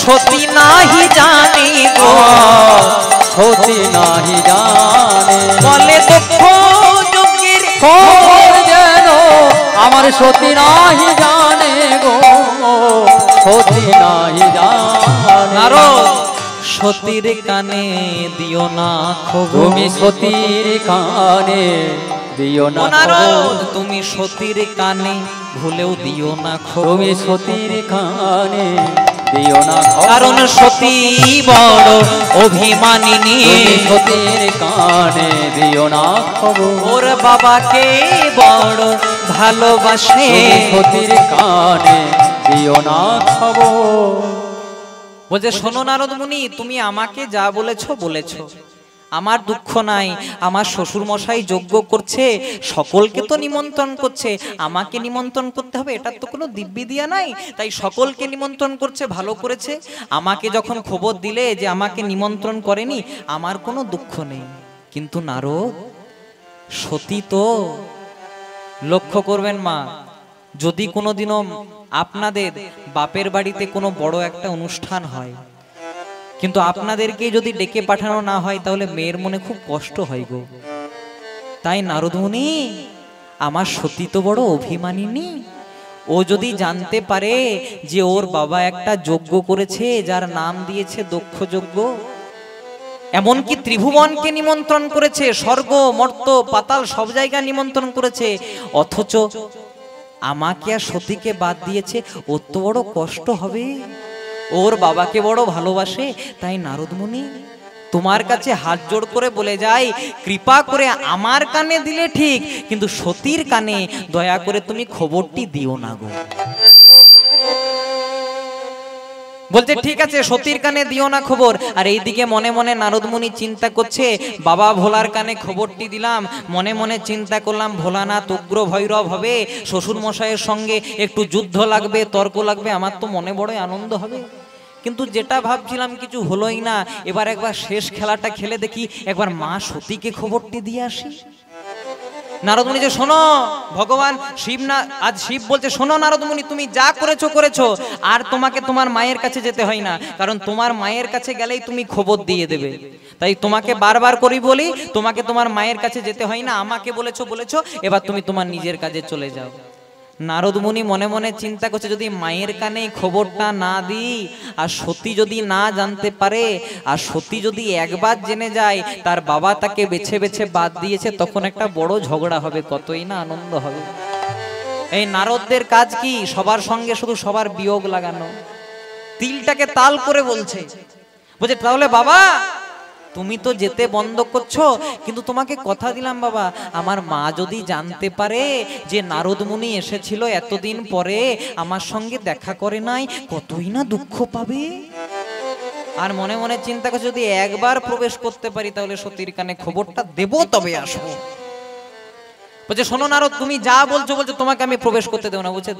সতী নাহি জানি গো, সতী নাহি জানে। বলে দক্ষ যোগীর খবর যেন আমার সতী নাহি জানে গো, সতী নাহি জানে। নারদ, সতীর কানে দিও না খবর, তুমি সতীর কানে দিও না নারদ, খবর, তুমি সতীর কানে ভুলেও দিও না খবর। তুমি সতীর কানে দিও না খবর, কারণ সতী বড় অভিমানিনী, তুমি সতীর কানে দিও না খবর, ওর বাবাকে বড় ভালোবাসে। তুমি সতীর কানে দিও না খবর। বলছে শোনো নারদ মুনি, তুমি আমাকে যা বলেছো বলেছো, আমার দুঃখ নাই। আমার শ্বশুর মশাই যজ্ঞ করছে, সকলকে তো নিমন্ত্রণ করছে, আমাকে নিমন্ত্রণ করতে হবে, এটার তো কোনো দিব্যি দিয়া নাই, তাই সকলকে নিমন্ত্রণ করছে, ভালো করেছে। আমাকে যখন খবর দিলে যে আমাকে নিমন্ত্রণ করেনি, আমার কোনো দুঃখ নেই। কিন্তু নারদ, সতী তো, লক্ষ্য করবেন মা, যদি কোনোদিনও আপনাদের বাপের বাড়িতে কোনো বড় একটা অনুষ্ঠান হয়, কিন্তু আপনাদেরকে যদি ডেকে পাঠানো না হয়, তাহলে মেয়ের মনে খুব কষ্ট হয় গো। তাই নারদ মুনি, আমার সতী তো বড় অভিমানিনী, ও যদি জানতে পারে যে ওর বাবা একটা যজ্ঞ করেছে যার নাম দিয়েছে দক্ষ যজ্ঞ, এমনকি ত্রিভুবনকে নিমন্ত্রণ করেছে, স্বর্গ মর্ত পাতাল সব জায়গা নিমন্ত্রণ করেছে, অথচ আমাকে আর সতীকে বাদ দিয়েছে, ওর তো বড় কষ্ট হবে, ওর বাবাকে বড় ভালোবাসে। তাই নারদ মুনি, তোমার কাছে হাত জোড় করে বলে যাই, কৃপা করে আমার কানে দিলে ঠিক, কিন্তু সতীর কানে দয়া করে তুমি খবরটি দিও না গো। বলতে ঠিক আছে, সতীর কানে দিও না খবর। আর এইদিকে মনে মনে নারদ মুনি চিন্তা করছে, বাবা ভোলার কানে খবরটি দিলাম, মনে মনে চিন্তা করলাম ভোলানাথ উগ্র ভৈরব হবে, শ্বশুর মশাইয়ের সঙ্গে একটু যুদ্ধ লাগবে, তর্ক লাগবে, আমার তো মনে বড় আনন্দ হবে। কিন্তু যেটা ভাবছিলাম কিছু হলোই না। এবার একবার শেষ খেলাটা খেলে দেখি, একবার মা সতীকে খবরটি দিয়ে আসি। নারদ মুনি যে শোনো, ভগবান শিব না, আজ শিব বলছে শোনো নারদ মুনি, তুমি যা করেছো করেছো, আর তোমাকে তোমার মায়ের কাছে যেতে হয় না, কারণ তোমার মায়ের কাছে গেলেই তুমি খবর দিয়ে দেবে। তাই তোমাকে বারবার করি বলি, তোমাকে তোমার মায়ের কাছে যেতে হয় না, আমাকে বলেছো বলেছো, এবার তুমি তোমার নিজের কাজে চলে যাও। নারদ মুনি মনে মনে চিন্তা করছে, যদি মায়ের কানে খবরটা না দিই, আর সতী যদি না জানতে পারে, আর সতী যদি একবার জেনে যায় তার বাবা তাকে বেছে বেছে বাদ দিয়েছে, তখন একটা বড় ঝগড়া হবে, কতই না আনন্দ হবে। এই নারদদের কাজ কি? সবার সঙ্গে শুধু সবার বিয়োগ লাগানো। তিলটাকে তাল করে বলছে, বলছে তাহলে বাবা তুমি তো যেতে বন্ধ করছো, কিন্তু তোমাকে কথা দিলাম বাবা, আমার মা যদি জানতে পারে যে নারদ মুনি এসেছিল এতদিন পরে আমার সঙ্গে দেখা করে নাই, কতই না দুঃখ পাবে। আর মনে মনে চিন্তা করছে যদি একবার প্রবেশ করতে পারি তাহলে সতীর কানে খবরটা দেব, তবে আসবো। বলছে শোনো নারদ, তুমি যা বলছো বলছো, তোমাকে আমি প্রবেশ করতে দেবো না। বলছে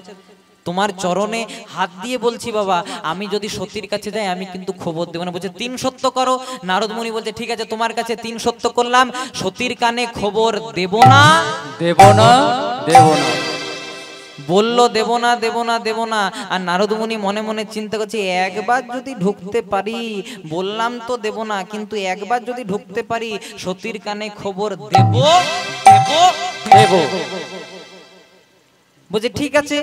তোমার চরণে হাত দিয়ে বলছি বাবা, আমি যদি সতীর কাছে যাই আমি কিন্তু খবর দেবো না। বলছে 3 সত্য করো। নারদ মুনি বলছে ঠিক আছে, তোমার কাছে 3 সত্য করলাম, সতীর কানে খবর দেব না, দেব না, দেব না। বললো দেব না, দেব না, দেব না। আর নারদ মুনি মনে মনে চিন্তা করছে একবার যদি ঢুকতে পারি, বললাম তো দেব না, কিন্তু একবার যদি ঢুকতে পারি সতীর কানে খবর দেব, দেব, দেব। বলছে ঠিক আছে।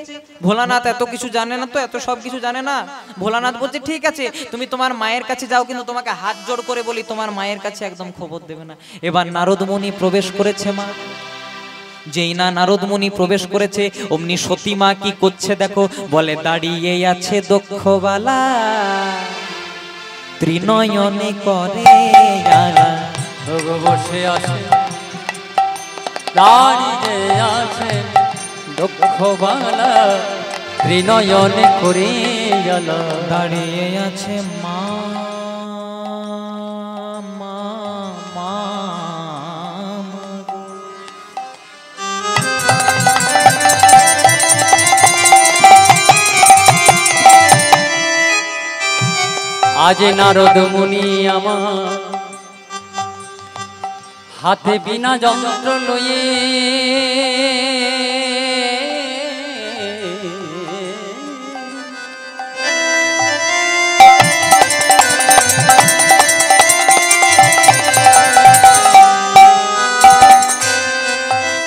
ভোলানাথ এত কিছু জানে না তো, এত সব কিছু জানে না। ভোলানাথ বলছে ঠিক আছে, তুমি তোমার মায়ের কাছে যাও, কিন্তু তোমাকে হাত জোড় করে বলি তোমার মায়ের কাছে একদম খবর দেবে না। এবার নারদ মুনি প্রবেশ করেছে মা। যেই না নারদ মুনি প্রবেশ করেছে অমনি সতী মা কি করছে দেখো, বলে দাঁড়িয়ে আছে দক্ষবালা, ত্রিনয়নে করে আলা। বসে আছে, দাঁড়িয়ে আছে দক্ষবালা, ত্রিনয়নে করে আলা। দাঁড়িয়ে আছে মা, মা, মা। আজ নারদ মুনি আমার হাতে বিনা যন্ত্র লয়ে,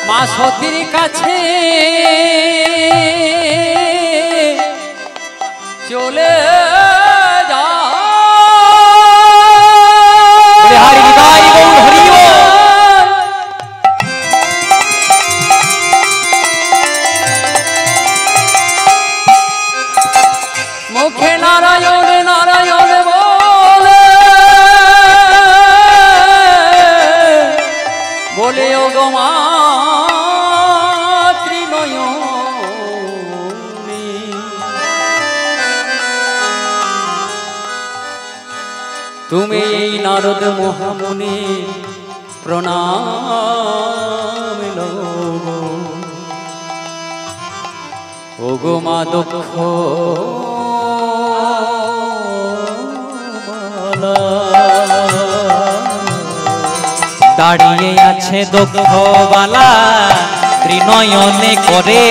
মা সতীর কাছে চলে মুখে নারায়ণ নারায়ণ বলে, বলে ও গো মা ত্রিনয়নী, তুমি এই নারদ মহামুনি প্রণাম লও, ও গো মা দক্ষ দাঁড়িয়ে আছে দক্ষবালা, ত্রিনয়নে করে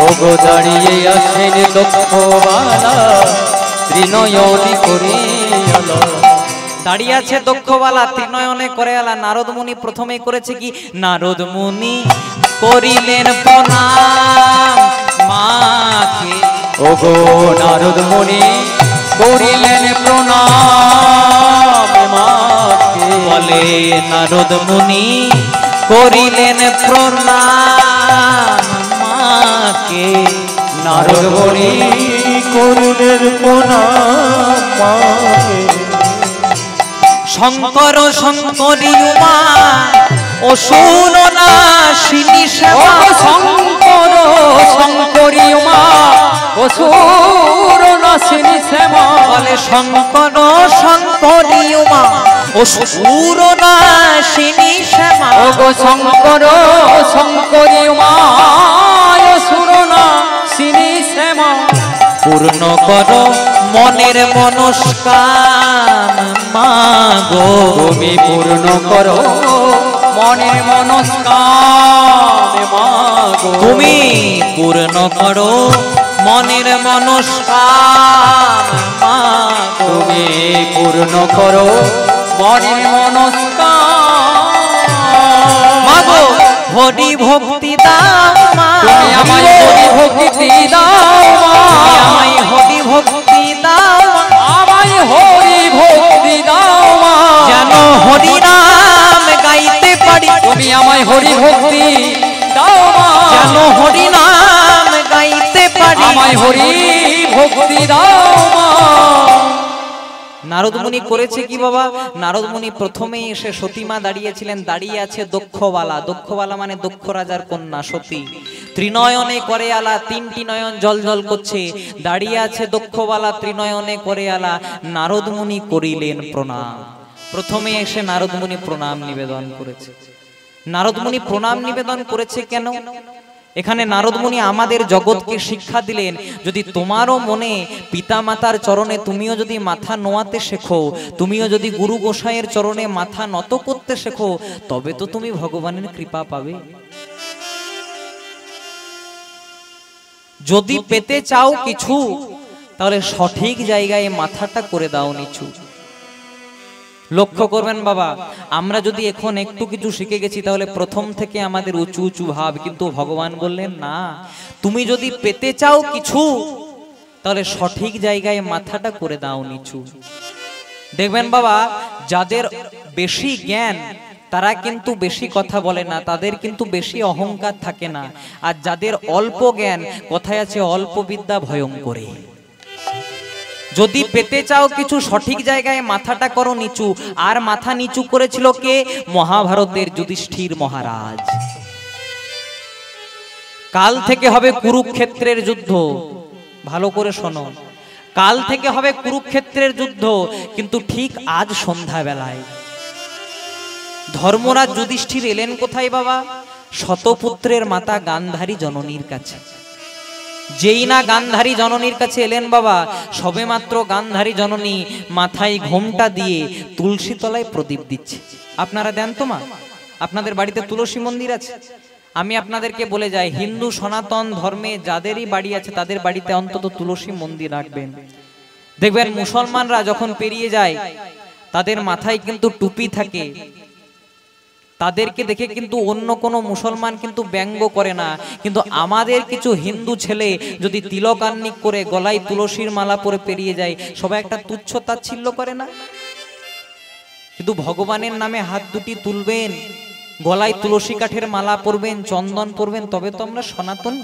ও গো দাঁড়িয়ে আছেন দক্ষবালা, ত্রিনয়নে করে আলা। দাঁড়িয়ে আছে দক্ষবালা, ত্রিনয়নে করে আলা। নারদ মুনি প্রথমে করেছে কি, নারদ মুনি করিলেন প্রণাম মাকে। ও গো নারদ মুনি করিলেন প্রণাম মাকে, বলে নারদ মুনি করিলেন প্রণাম মাকে। নারদ মুনি করিলেন প্রণাম মাকে। শঙ্কর শঙ্করী উমা অসুর নাশিনী শ্যামা, শঙ্কর শঙ্করী উমা অসুর নাশিনী শ্যামা, বলে শঙ্কর শঙ্করী উমা অসুর নাশিনী শ্যামা। ও গো শঙ্কর শঙ্করী উমা অসুর নাশিনী শ্যামা, পূর্ণ করো মনের মনস্কাম মাগো, তুমি পূর্ণ করো মনের মনস্কাম মাগো, তুমি পূর্ণ করো মনের মনস্কাম মাগো, তুমি পূর্ণ করো মনের মনস্কাম মাগো। হরি ভক্তি দাও মা, তুমি আমায় হরি ভক্তি দাও মা, আমায় হরি ভক্তি দাও মা, আমায় হরি ভক্তি দাও মা, যেন হরি নাম গাইতে পারি, তুমি আমায় হরি ভক্তি দাও মা, যেন হরি নাম গাইতে পারি, আমায় হরি ভক্তি দাও মা। নারদ মুনি করেছে কি বাবা? নারদ মুনি প্রথমেই এসে সতীমা দাঁড়িয়েছিলেন, দাঁড়িয়ে আছে দক্ষবালা। দক্ষবালা মানে দক্ষ রাজার কন্যা সতী। ত্রিনয়নে করে আলা, তিনটি নয়ন জল জল করছে, দাঁড়িয়ে আছে দক্ষবালা ত্রিনয়নে করে আলা। নারদ মুনি করিলেন প্রণাম। প্রথমে এসে নারদ মুনি প্রণাম নিবেদন করেছে। নারদ মুনি প্রণাম নিবেদন করেছে কেন? এখানে নারদ মুনি আমাদের জগৎকে শিক্ষা দিলেন, যদি তোমারও মনে পিতা মাতার চরণে তুমিও যদি মাথা নোয়াতে শেখো, তুমিও যদি গুরু গোসাইয়ের চরণে মাথা নত করতে শেখো, তবে তো তুমি ভগবানের কৃপা পাবে। যদি পেতে চাও কিছু, তাহলে সঠিক জায়গায় মাথাটা করে দাও নিচু। লক্ষ্য করবেন বাবা, আমরা যদি এখন একটু কিছু শিখে গেছি তাহলে প্রথম থেকে আমাদের উঁচু উঁচু ভাব, কিন্তু ভগবান বললেন না, তুমি যদি পেতে চাও কিছু তাহলে সঠিক জায়গায় মাথাটা করে দাও নিচু। দেখবেন বাবা, যাদের বেশি জ্ঞান তারা কিন্তু বেশি কথা বলে না, তাদের কিন্তু বেশি অহংকার থাকে না। আর যাদের অল্প জ্ঞান, কথায় আছে অল্প বিদ্যা ভয়ঙ্করী। যদি পেতে চাও কিছু, সঠিক জায়গায় মাথাটা করো নিচু। আর মাথা নিচু করেছিল কে? মহাভারতের যুধিষ্ঠির মহারাজ। কাল থেকে হবে কুরুক্ষেত্রের যুদ্ধ, ভালো করে শোনো, কাল থেকে হবে কুরুক্ষেত্রের যুদ্ধ। কিন্তু ঠিক আজ সন্ধ্যা বেলায় ধর্মরাজ যুধিষ্ঠির এলেন কোথায় বাবা? শতপুত্রের মাতা গান্ধারী জননীর কাছে। যেই না গান্ধারী জননীর কাছে এলেন বাবা, সবেমাত্র গান্ধারী জননী মাথায় ঘোমটা দিয়ে তুলসী তলায় প্রদীপ দিচ্ছে। আপনারা দেন তো মা? আপনাদের বাড়িতে তুলসী মন্দির আছে? আমি আপনাদেরকে বলে যাই, হিন্দু সনাতন ধর্মে যাদেরই বাড়ি আছে তাদের বাড়িতে অন্তত তুলসী মন্দির রাখবেন। দেখবেন মুসলমানরা যখন পেরিয়ে যায় তাদের মাথায় কিন্তু টুপি থাকে, তাদেরকে দেখে কিন্তু অন্য কোনো মুসলমান কিন্তু ব্যঙ্গ করে না। কিন্তু আমাদের কিছু হিন্দু ছেলে যদি তিলকান্নিক করে গলায় তুলসীর মালা পরে পেরিয়ে যায়, সবাই একটা তুচ্ছ তাচ্ছিল্য করে না? কিন্তু ভগবানের নামে হাত দুটি তুলবেন, গলায় তুলসী কাঠের মালা পরবেন, চন্দন পরবেন, তবে তো আমরা সনাতন।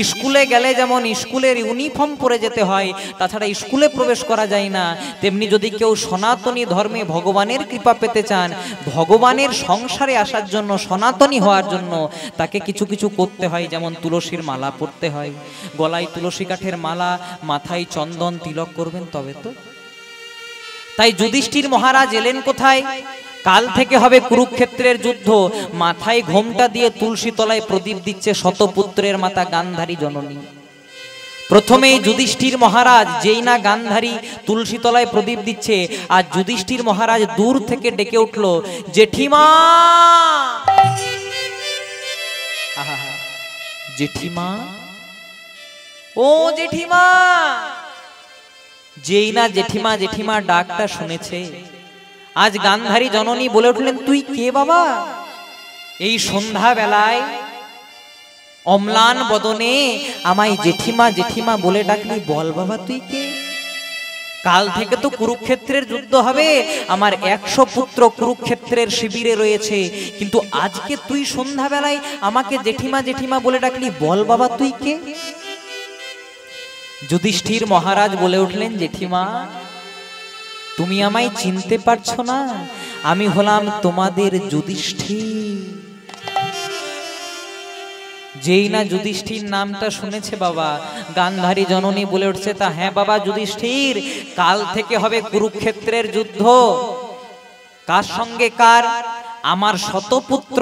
স্কুলে গেলে যেমন স্কুলের ইউনিফর্ম পরে যেতে হয়, তাছাড়া স্কুলে প্রবেশ করা যায় না, তেমনি যদি কেউ সনাতনী ধর্মে ভগবানের কৃপা পেতে চান, ভগবানের সংসারে আসার জন্য, সনাতনী হওয়ার জন্য তাকে কিছু কিছু করতে হয়। যেমন তুলসীর মালা পরতে হয়, গলায় তুলসী কাঠের মালা, মাথায় চন্দন তিলক করবেন, তবে তো। তাই যুধিষ্ঠির মহারাজ এলেন কোথায়? কাল থেকে হবে কুরুক্ষেত্রের যুদ্ধ। মাথায় ঘোমটা দিয়ে তুলসী তলায় প্রদীপ দিচ্ছে শতপুত্রের মাতা গান্ধারী জননী। প্রথমেই যুধিষ্ঠির মহারাজ, যেই না গান্ধারী তুলসী তলায় প্রদীপ দিচ্ছে, আর যুধিষ্ঠির মহারাজ দূর থেকে ডেকে উঠল, জেঠিমা, জেঠিমা, ও জেঠিমা। যেই না জেঠিমা জেঠিমা ডাকটা শুনেছে, আজ গান্ধারী জননী বলে উঠলেন, তুই কে বাবা? এই সন্ধ্যা বেলায় অম্লান বদনে আমায় জেঠিমা জেঠিমা বলে ডাকলি, বল বাবা তুই কে? কাল থেকে তো কুরুক্ষেত্রের যুদ্ধ হবে, আমার 100 পুত্র কুরুক্ষেত্রের শিবিরে রয়েছে, কিন্তু আজকে তুই সন্ধ্যা বেলায় আমাকে জেঠিমা জেঠিমা বলে ডাকলি, বল বাবা তুই কে? যুধিষ্ঠির মহারাজ বলে উঠলেন, জেঠিমা তুমি আমায় চিনতে পারছো না? আমি হলাম তোমাদের যুধিষ্ঠির। যেই না যুধিষ্ঠির নামটা শুনেছে বাবা, গান্ধারী জননী বলে উঠছে, তা হ্যাঁ বাবা যুধিষ্ঠির, কাল থেকে হবে কুরুক্ষেত্রের যুদ্ধ। কার সঙ্গে কার? আমার শতপুত্র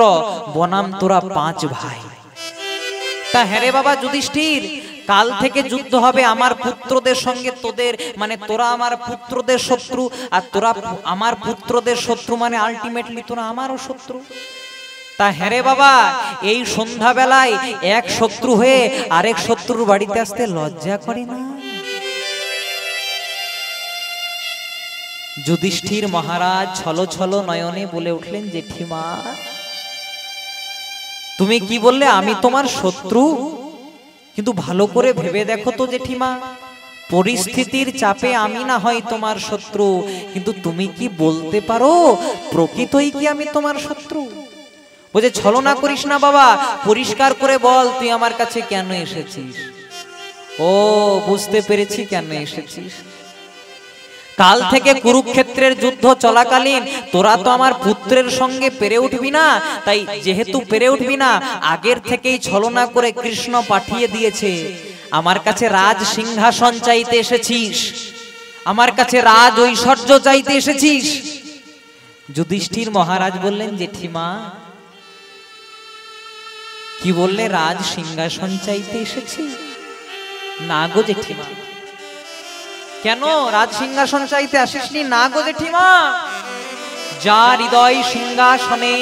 বনাম তোরা 5 ভাই। তা হ্যাঁ রে বাবা যুধিষ্ঠির, কাল থেকে যুদ্ধ হবে আমার পুত্রদের সঙ্গে তোদের, মানে তোরা আমার পুত্রদের শত্রু, আর তোরা আমার পুত্রদের শত্রু, মানে আলটিমেটলি তোরা আমারও শত্রু। তা হ্যাঁ রে বাবা, এই সন্ধ্যা বেলায় এক শত্রু হয়ে আরেক শত্রুর বাড়িতে আসতে লজ্জা করে না? যুধিষ্ঠির মহারাজ ছলো ছলো নয়নে বলে উঠলেন, জেঠিমা তুমি কি বললে আমি তোমার শত্রু? কিন্তু ভালো করে ভেবে দেখো তো জেঠিমা, পরিস্থিতির চাপে আমি না হয় তোমার শত্রু, কিন্তু তুমি কি বলতে পারো প্রকৃতই কি আমি তোমার শত্রু? বুঝে ছলনা করিস না বাবা, পরিষ্কার করে বল তুই আমার কাছে কেন এসেছিস। ও বুঝতে পেরেছি কেন এসেছিস। কাল থেকে কুরুক্ষেত্রের যুদ্ধ চলাকালীন তোরা তো আমার পুত্রের সঙ্গে পেরে উঠবি না, তাই যেহেতু পেরে উঠবি না আগের থেকেই ছলনা করে কৃষ্ণ পাঠিয়ে দিয়েছে আমার কাছে রাজ সিংহাসন চাইতে এসেছিস, আমার কাছে রাজ ঐশ্বর্য চাইতে এসেছিস। যুধিষ্ঠির মহারাজ বললেন জেঠিমা কি বললে, রাজ সিংহাসন চাইতে এসেছি? না গো জেঠিমা। কেন রাজ সিংহাসন চাইতে আসিসনি? না গো জেঠিমা, যার হৃদয় সিংহাসনে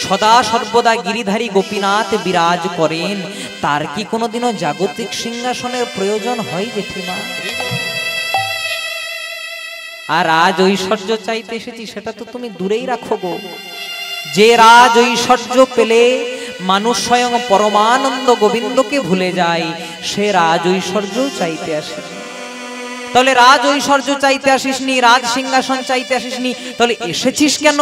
সদা সর্বদা গিরিধারী গোপীনাথ বিরাজ করেন তার কি কোনোদিনও জাগতিক সিংহাসনের প্রয়োজন হয় জেঠিমা? আর রাজ ঐশ্বর্য চাইতে এসেছি সেটা তো তুমি দূরেই রাখো গো। যে রাজ ঐশ্বর্য পেলে মানুষ স্বয়ং পরমানন্দ গোবিন্দকে ভুলে যায়, সে রাজ ঐশ্বর্য চাইতে আসে। তাহলে রাজ ঐশ্বর্য চাইতে আসিসনি, রাজ সিংহাসন চাইতে আসিসনি, তাহলে এসেছিস কেন?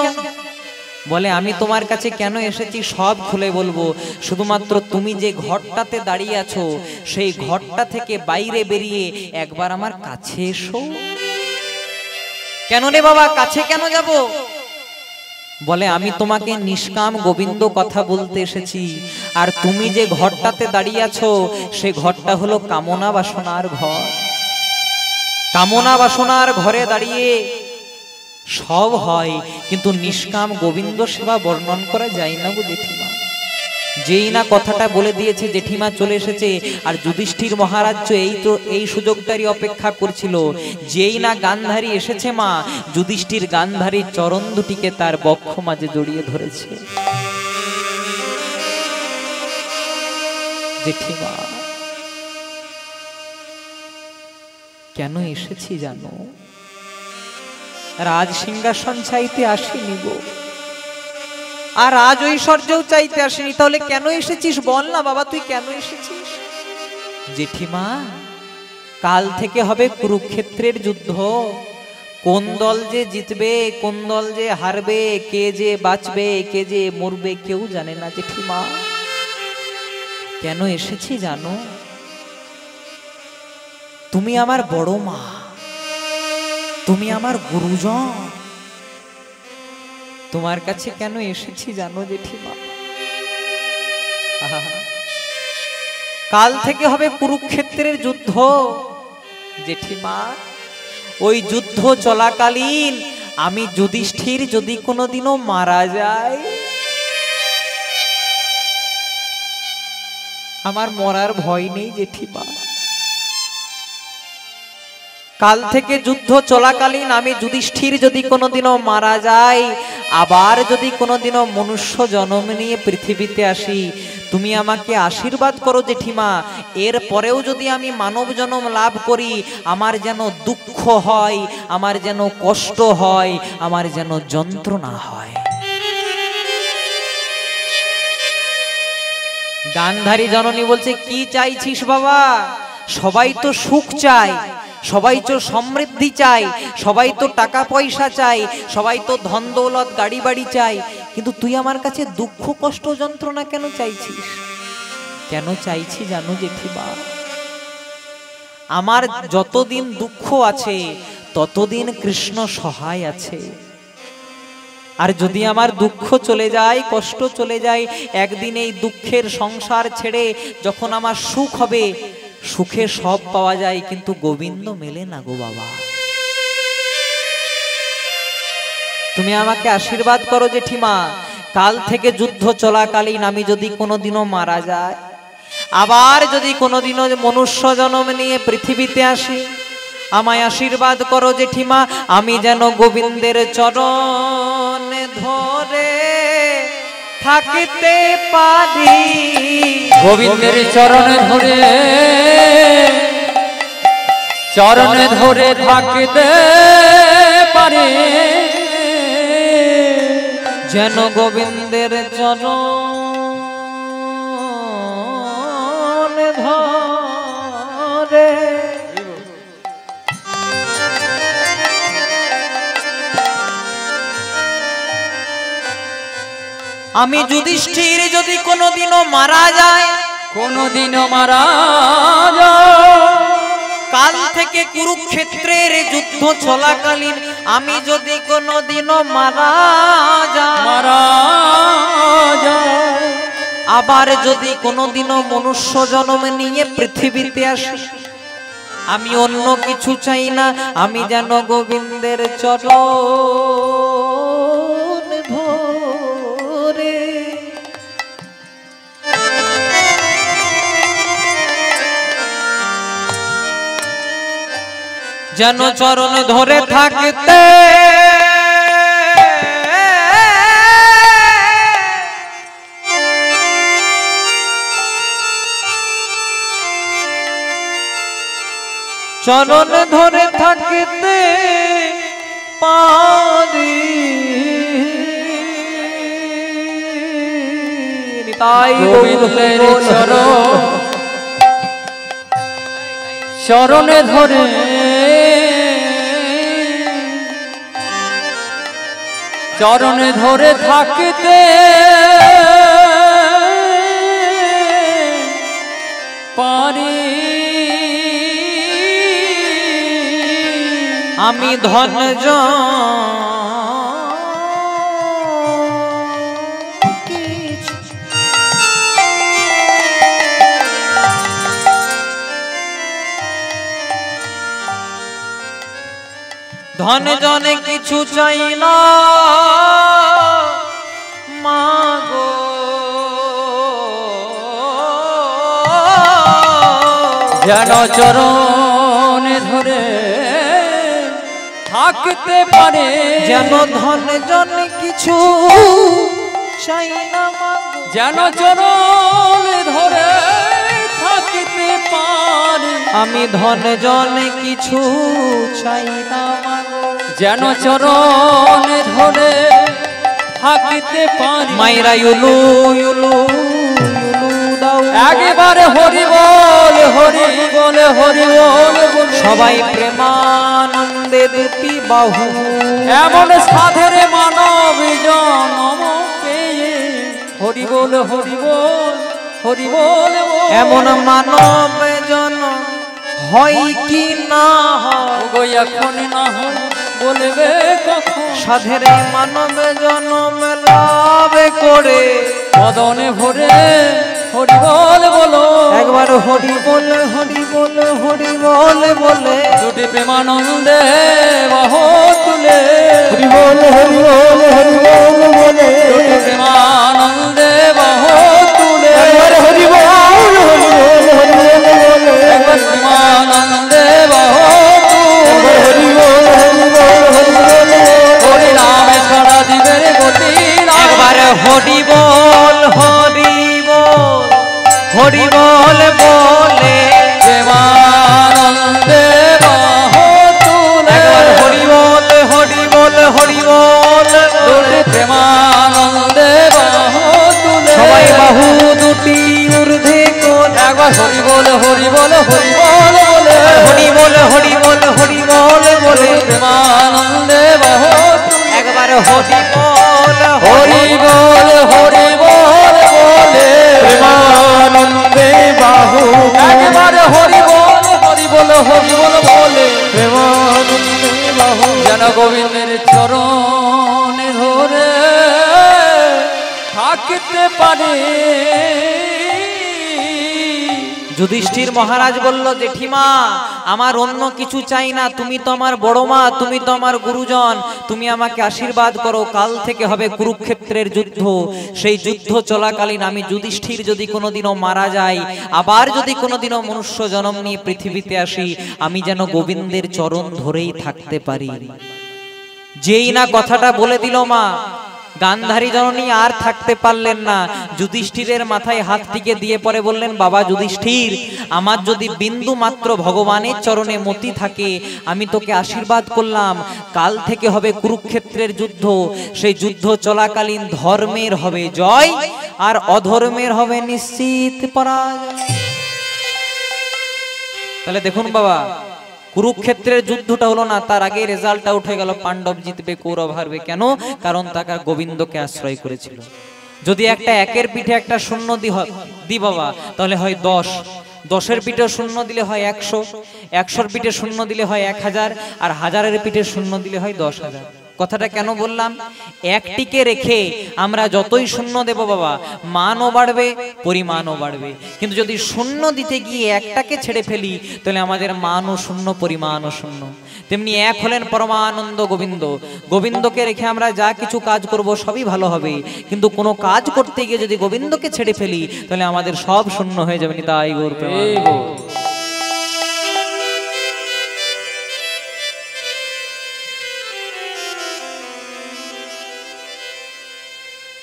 বলে আমি তোমার কাছে কেন এসেছি সব খুলে বলবো, শুধুমাত্র তুমি যে ঘরটাতে দাঁড়িয়ে আছো সেই ঘরটা থেকে বাইরে বেরিয়ে একবার আমার কাছে এসো। কেন রে বাবা, কাছে কেন যাব? বলে আমি তোমাকে নিষ্কাম গোবিন্দ কথা বলতে এসেছি, আর তুমি যে ঘরটাতে দাঁড়িয়ে আছো সে ঘরটা হলো কামনা বাসনার ঘর। কামনা বাসনার ঘরে দাঁড়িয়ে সব হয়, কিন্তু নিষ্কাম গোবিন্দ সেবা বর্ণন করা যায় না গো জেঠিমা। যেই না কথাটা বলে দিয়েছে জেঠিমা চলে এসেছে, আর যুধিষ্ঠির মহারাজ এই সুযোগটারই অপেক্ষা করছিল। যেই না গান্ধারী এসেছে মা, যুধিষ্ঠির গান্ধারীর চরণ দুটিকে তার বক্ষ মাঝে জড়িয়ে ধরেছে। জেঠিমা কেন এসেছি জানো? রাজ সিংহাসন চাইতে আসিনি গো, আর রাজ ঐশ্বর্যও চাইতে আসিনি। তাহলে কেন এসেছিস বল না বাবা, তুই কেন এসেছিস? জেঠিমা কাল থেকে হবে কুরুক্ষেত্রের যুদ্ধ, কোন দল যে জিতবে কোন দল যে হারবে, কে যে বাঁচবে কে যে মরবে কেউ জানে না জেঠিমা। কেন এসেছি জানো? তুমি আমার বড় মা, তুমি আমার গুরুজন, তোমার কাছে কেন এসেছি জানো জেঠিমা? কাল থেকে হবে কুরুক্ষেত্রের যুদ্ধ জেঠিমা। ওই যুদ্ধ চলাকালীন আমি যুধিষ্ঠির যদি কোনোদিনও মারা যায়, আমার মরার ভয় নেই জেঠিমা। কাল থেকে যুদ্ধ চলাকালীন আমি যুধিষ্ঠির যদি কোনোদিনও মারা যায়, আবার যদি কোনোদিনও মনুষ্য জন্ম নিয়ে পৃথিবীতে আসি, তুমি আমাকে আশীর্বাদ করো জেঠিমা। এর পরেও যদি আমি মানব জন্ম লাভ করি, আমার যেন দুঃখ হয়, আমার যেন কষ্ট হয়, আমার যেন যন্ত্রণা হয়। গান্ধারী জননী বলছে কি চাইছিস বাবা? সবাই তো সুখ চায়, সবাই তো সমৃদ্ধি চাই, সবাই তো টাকা পয়সা চাই, সবাই তো ধন দৌলত গাড়ি বাড়ি চাই, কিন্তু তুই আমার কাছে দুঃখ কষ্ট যন্ত্রণা কেন চাইছিস? কেন চাইছি জানো জেঠিমা? আমার যতদিন দুঃখ আছে ততদিন কৃষ্ণ সহায় আছে, আর যদি আমার দুঃখ চলে যায় কষ্ট চলে যায়, একদিন এই দুঃখের সংসার ছেড়ে যখন আমার সুখ হবে, সুখে সব পাওয়া যায় কিন্তু গোবিন্দ মেলে না গো বাবা। তুমি আমাকে আশীর্বাদ করো জেঠিমা, কাল থেকে যুদ্ধ চলাকালীন আমি যদি কোনোদিনও মারা যায়, আবার যদি কোনোদিনও মনুষ্য জন্ম নিয়ে পৃথিবীতে আসি, আমায় আশীর্বাদ করো জেঠিমা, আমি যেন গোবিন্দের চরণ ধরে থাকতে পারি। গোবিন্দের চরণে ধরে থাকতে পারি, যেন গোবিন্দের চরণ ধরে আমি যুধিষ্ঠির যদি কোনোদিনও মারা যায়, কোনোদিনও মারা যায়, কাল থেকে কুরুক্ষেত্রের যুদ্ধ চলাকালীন আমি যদি কোনোদিনও মারা যাই, আবার যদি কোনোদিনও মনুষ্য জন্ম নিয়ে পৃথিবীতে আসি, আমি অন্য কিছু চাই না, আমি যেন গোবিন্দের চরণ ধরে যেন চরণ ধরে থাকতে চরণ ধরে থাকতে পারি। তাই গোবিন্দের চরণে ধরে চরণে ধরে থাকতে পারি। আমি ধনজ ধন জনে কিছু চাই না মাগো, যেন চরণে ধরে থাকতে পারে, যেন ধন জনে কিছু চাই না মাগো, যেন চরণে ধরে থাকতে পারে। আমি ধন জনে কিছু চাই না মাগো, যেন চরণে ধরে থাকতে পারি। মাইরা ইউলু ইউলু ইউলু দাও, একেবারে হরি বল হরি বল হরি বল, সবাই প্রেমানন্দে দুটি বাহু, এমন সাধের মানব জনম পেয়ে হরি বল হরি বল হরি বল। এমন মানব জনম হয় কি না হয় গো এখন না হয় বলবে কখন, সাধের মানব জনম লাভ করে মদনে ভরে হরি বল বলো। একবার হরি বল হরি বল হরি বল বলে দুটি প্রেমানন্দে বাহ তুলে, হরি বল হরি বল হরি বল বলে দুটি প্রেমানন্দে বাহ তুলে, একবার হরি বল হরি বল হরি বল বলে একবার প্রেমানন্দে বাহ তুলে, হরি বল হরি বল হরি বল হরি নামে ছাড়া দিবের গতি, একবার হরি বল হরি বল হরি বল বলে প্রেমানন্দে বাহ তুলে, একবার হরি বল হরি বল হরি বল দুটি প্রেমানন্দে বাহ তুলে, সবাই বাহু দুটি ঊর্ধ্বে কোণ, একবার হরি বল হরি বল হরি বল বলে, হরি বল হরি বল হরি বল বলে প্রেমানন্দে বাহ তুলে, একবার হরি বল হরি বল হরি বল বলে, প্রেমানন্দে বাহু একবার হরি বল হরি বল হরি বল বলে, প্রেমানন্দে বাহু যেন গোবিন্দের চরণে ধরে থাকতে পারে। যুধিষ্ঠির মহারাজ বলল, জেঠিমা আমার অন্য কিছু চাই না, তুমি তো আমার বড় মা, তুমি তো আমার গুরুজন, তুমি আমাকে আশীর্বাদ করো, কাল থেকে হবে কুরুক্ষেত্রের যুদ্ধ, সেই যুদ্ধ চলাকালীন আমি যুধিষ্ঠির যদি কোনোদিনও মারা যাই, আবার যদি কোনোদিনও মনুষ্য জন্ম নিয়ে পৃথিবীতে আসি, আমি যেন গোবিন্দের চরণ ধরেই থাকতে পারি। যেই না কথাটা বলে দিল মা, গান্ধারী জননী আর থাকতে পারলেন না, যুধিষ্ঠিরের মাথায় হাতটিকে দিয়ে পরে বললেন, বাবা যুধিষ্ঠির, আমার যদি বিন্দু মাত্র ভগবানের চরণে মতি থাকে, আমি তোকে আশীর্বাদ করলাম, কাল থেকে হবে কুরুক্ষেত্রের যুদ্ধ, সেই যুদ্ধ চলাকালীন ধর্মের হবে জয় আর অধর্মের হবে নিশ্চিত পরাজয়। তাহলে দেখুন বাবা, কুরুক্ষেত্রের যুদ্ধটা হলো না, তার আগে রেজাল্টটা উঠে গেল, পাণ্ডব জিতবে কৌরব হারবে। কেন? কারণ তাকে গোবিন্দকে আশ্রয় করেছিল। যদি একটা একের পিঠে একটা শূন্য দি বাবা, তাহলে হয় 10, 10-এর পিঠে শূন্য দিলে হয় 100, 100-এর পিঠে শূন্য দিলে হয় 1000, আর 1000-এর পিঠে শূন্য দিলে হয় 10,000। কথাটা কেন বললাম? একটিকে রেখে আমরা যতই শূন্য দেব বাবা, মানও বাড়বে, পরিমাণও বাড়বে। কিন্তু যদি শূন্য দিতে গিয়ে একটাকে ছেড়ে ফেলি, তাহলে আমাদের মানও শূন্য, পরিমাণও শূন্য। তেমনি এক হলেন পরমানন্দ গোবিন্দ। গোবিন্দকে রেখে আমরা যা কিছু কাজ করব সবই ভালো হবে, কিন্তু কোনো কাজ করতে গিয়ে যদি গোবিন্দকে ছেড়ে ফেলি, তাহলে আমাদের সব শূন্য হয়ে যাবে। তাই গৌর প্রেমানন্দ।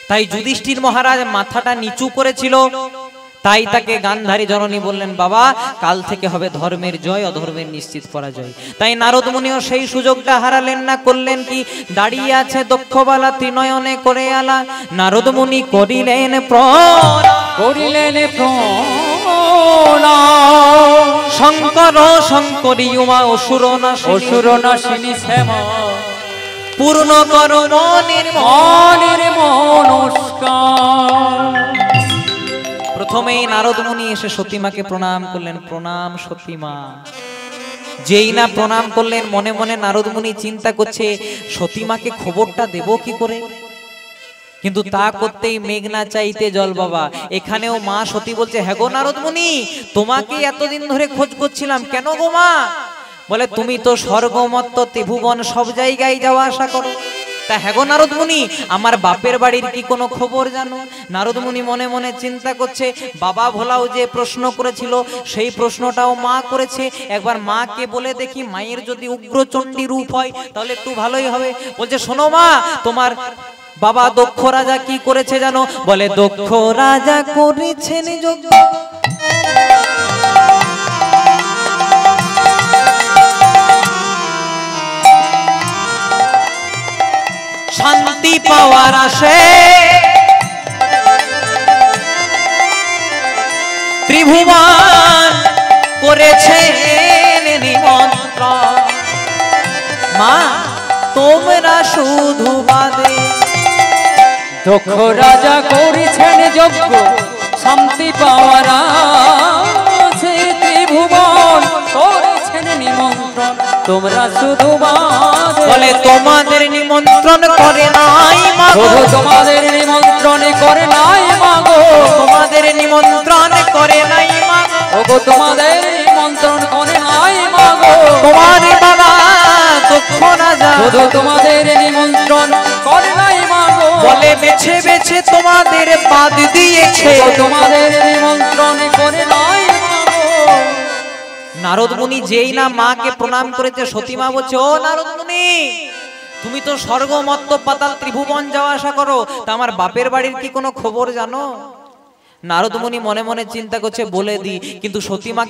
তাই যুধিষ্ঠির মহারাজ মাথাটা নিচু করেছিল, তাই তাকে গান্ধারী জননী বললেন, বাবা কাল থেকে হবে ধর্মের জয়, অধর্মের নিশ্চিত পরাজয়। তাই নারদ মুনিও সেই সুযোগটা হারালেন না, করলেন কি, দাঁড়িয়ে আছে দক্ষবালা ত্রিনয়নে করে আলা, নারদ মুনি করিলেন শঙ্কর শঙ্করী উমা অসুর নাশিনী শ্যামা পূর্ণ কর মনের মনস্কার। প্রথমেই নারদ মুনি এসে সতীমাকে প্রণাম করলেন, প্রণাম সতীমা। যেই না প্রণাম করলেন, মনে মনে নারদ মুনি চিন্তা করছে সতীমাকে খবরটা দেব কি করে। কিন্তু তা করতেই মেঘনা চাইতে জল বাবা। এখানেও মা সতী বলছে, হ্যাঁ গো নারদ মুনি, তোমাকে এতদিন ধরে খোঁজ করছিলাম, কেন গো মা? বলে, তুমি তো স্বর্গমত্ত ত্রিভুবন সব জায়গায় যাওয়া আসা করো, তা হ্যাঁ গো নারদ মুনি, আমার বাপের বাড়ির কি কোনো খবর জানো? নারদ মুনি মনে মনে চিন্তা করছে, বাবা ভোলাও যে প্রশ্ন করেছিল সেই প্রশ্নটাও মা করেছে, একবার মাকে বলে দেখি, মায়ের যদি উগ্রচণ্ডী রূপ হয় তাহলে একটু ভালোই হবে। বলছে, শোনো মা, তোমার বাবা দক্ষ রাজা কি করেছে জানো? বলে, দক্ষ রাজা করেছেন যজ্ঞ, শান্তি পাওয়ার আসে ত্রিভুবন করেছেন নিমন্ত্রণ, মা তোমরা শুধু বাদে। দক্ষ রাজা করেছেন যজ্ঞ, শান্তি পাওয়ার আছে ত্রিভুবন করেছেন নিমন্ত্রণ, তোমরা শুধু বাদে। বলে, তোমাদের নিমন্ত্রণ করে নাই মাগো, তোমাদের নিমন্ত্রণ করে নাই মাগো, তোমাদের নিমন্ত্রণ করে নাই মাগো, ওগো তোমাদের নিমন্ত্রণ করে নাই মাগো, তোমার বাবা দক্ষ রাজা শুধু তোমাদের নিমন্ত্রণ করে নাই মাগো। বলে, বেছে বেছে তোমাদের বাদ দিয়েছে, তোমাদের নিমন্ত্রণ করে নাই মাগো। নারদ মুনি যেই না মাকে প্রণাম করেছে, সতীমা বলছে, ও নারদ মুনি, তুমি তো স্বর্গ মর্ত্য পাতাল ত্রিভুবন যাওয়া আসা করো, তা আমার বাপের বাড়ির কি কোনো খবর জানো? নারদ মুনি মনে মনে চিন্তা করছে, বলে দি, কিন্তু সতীমা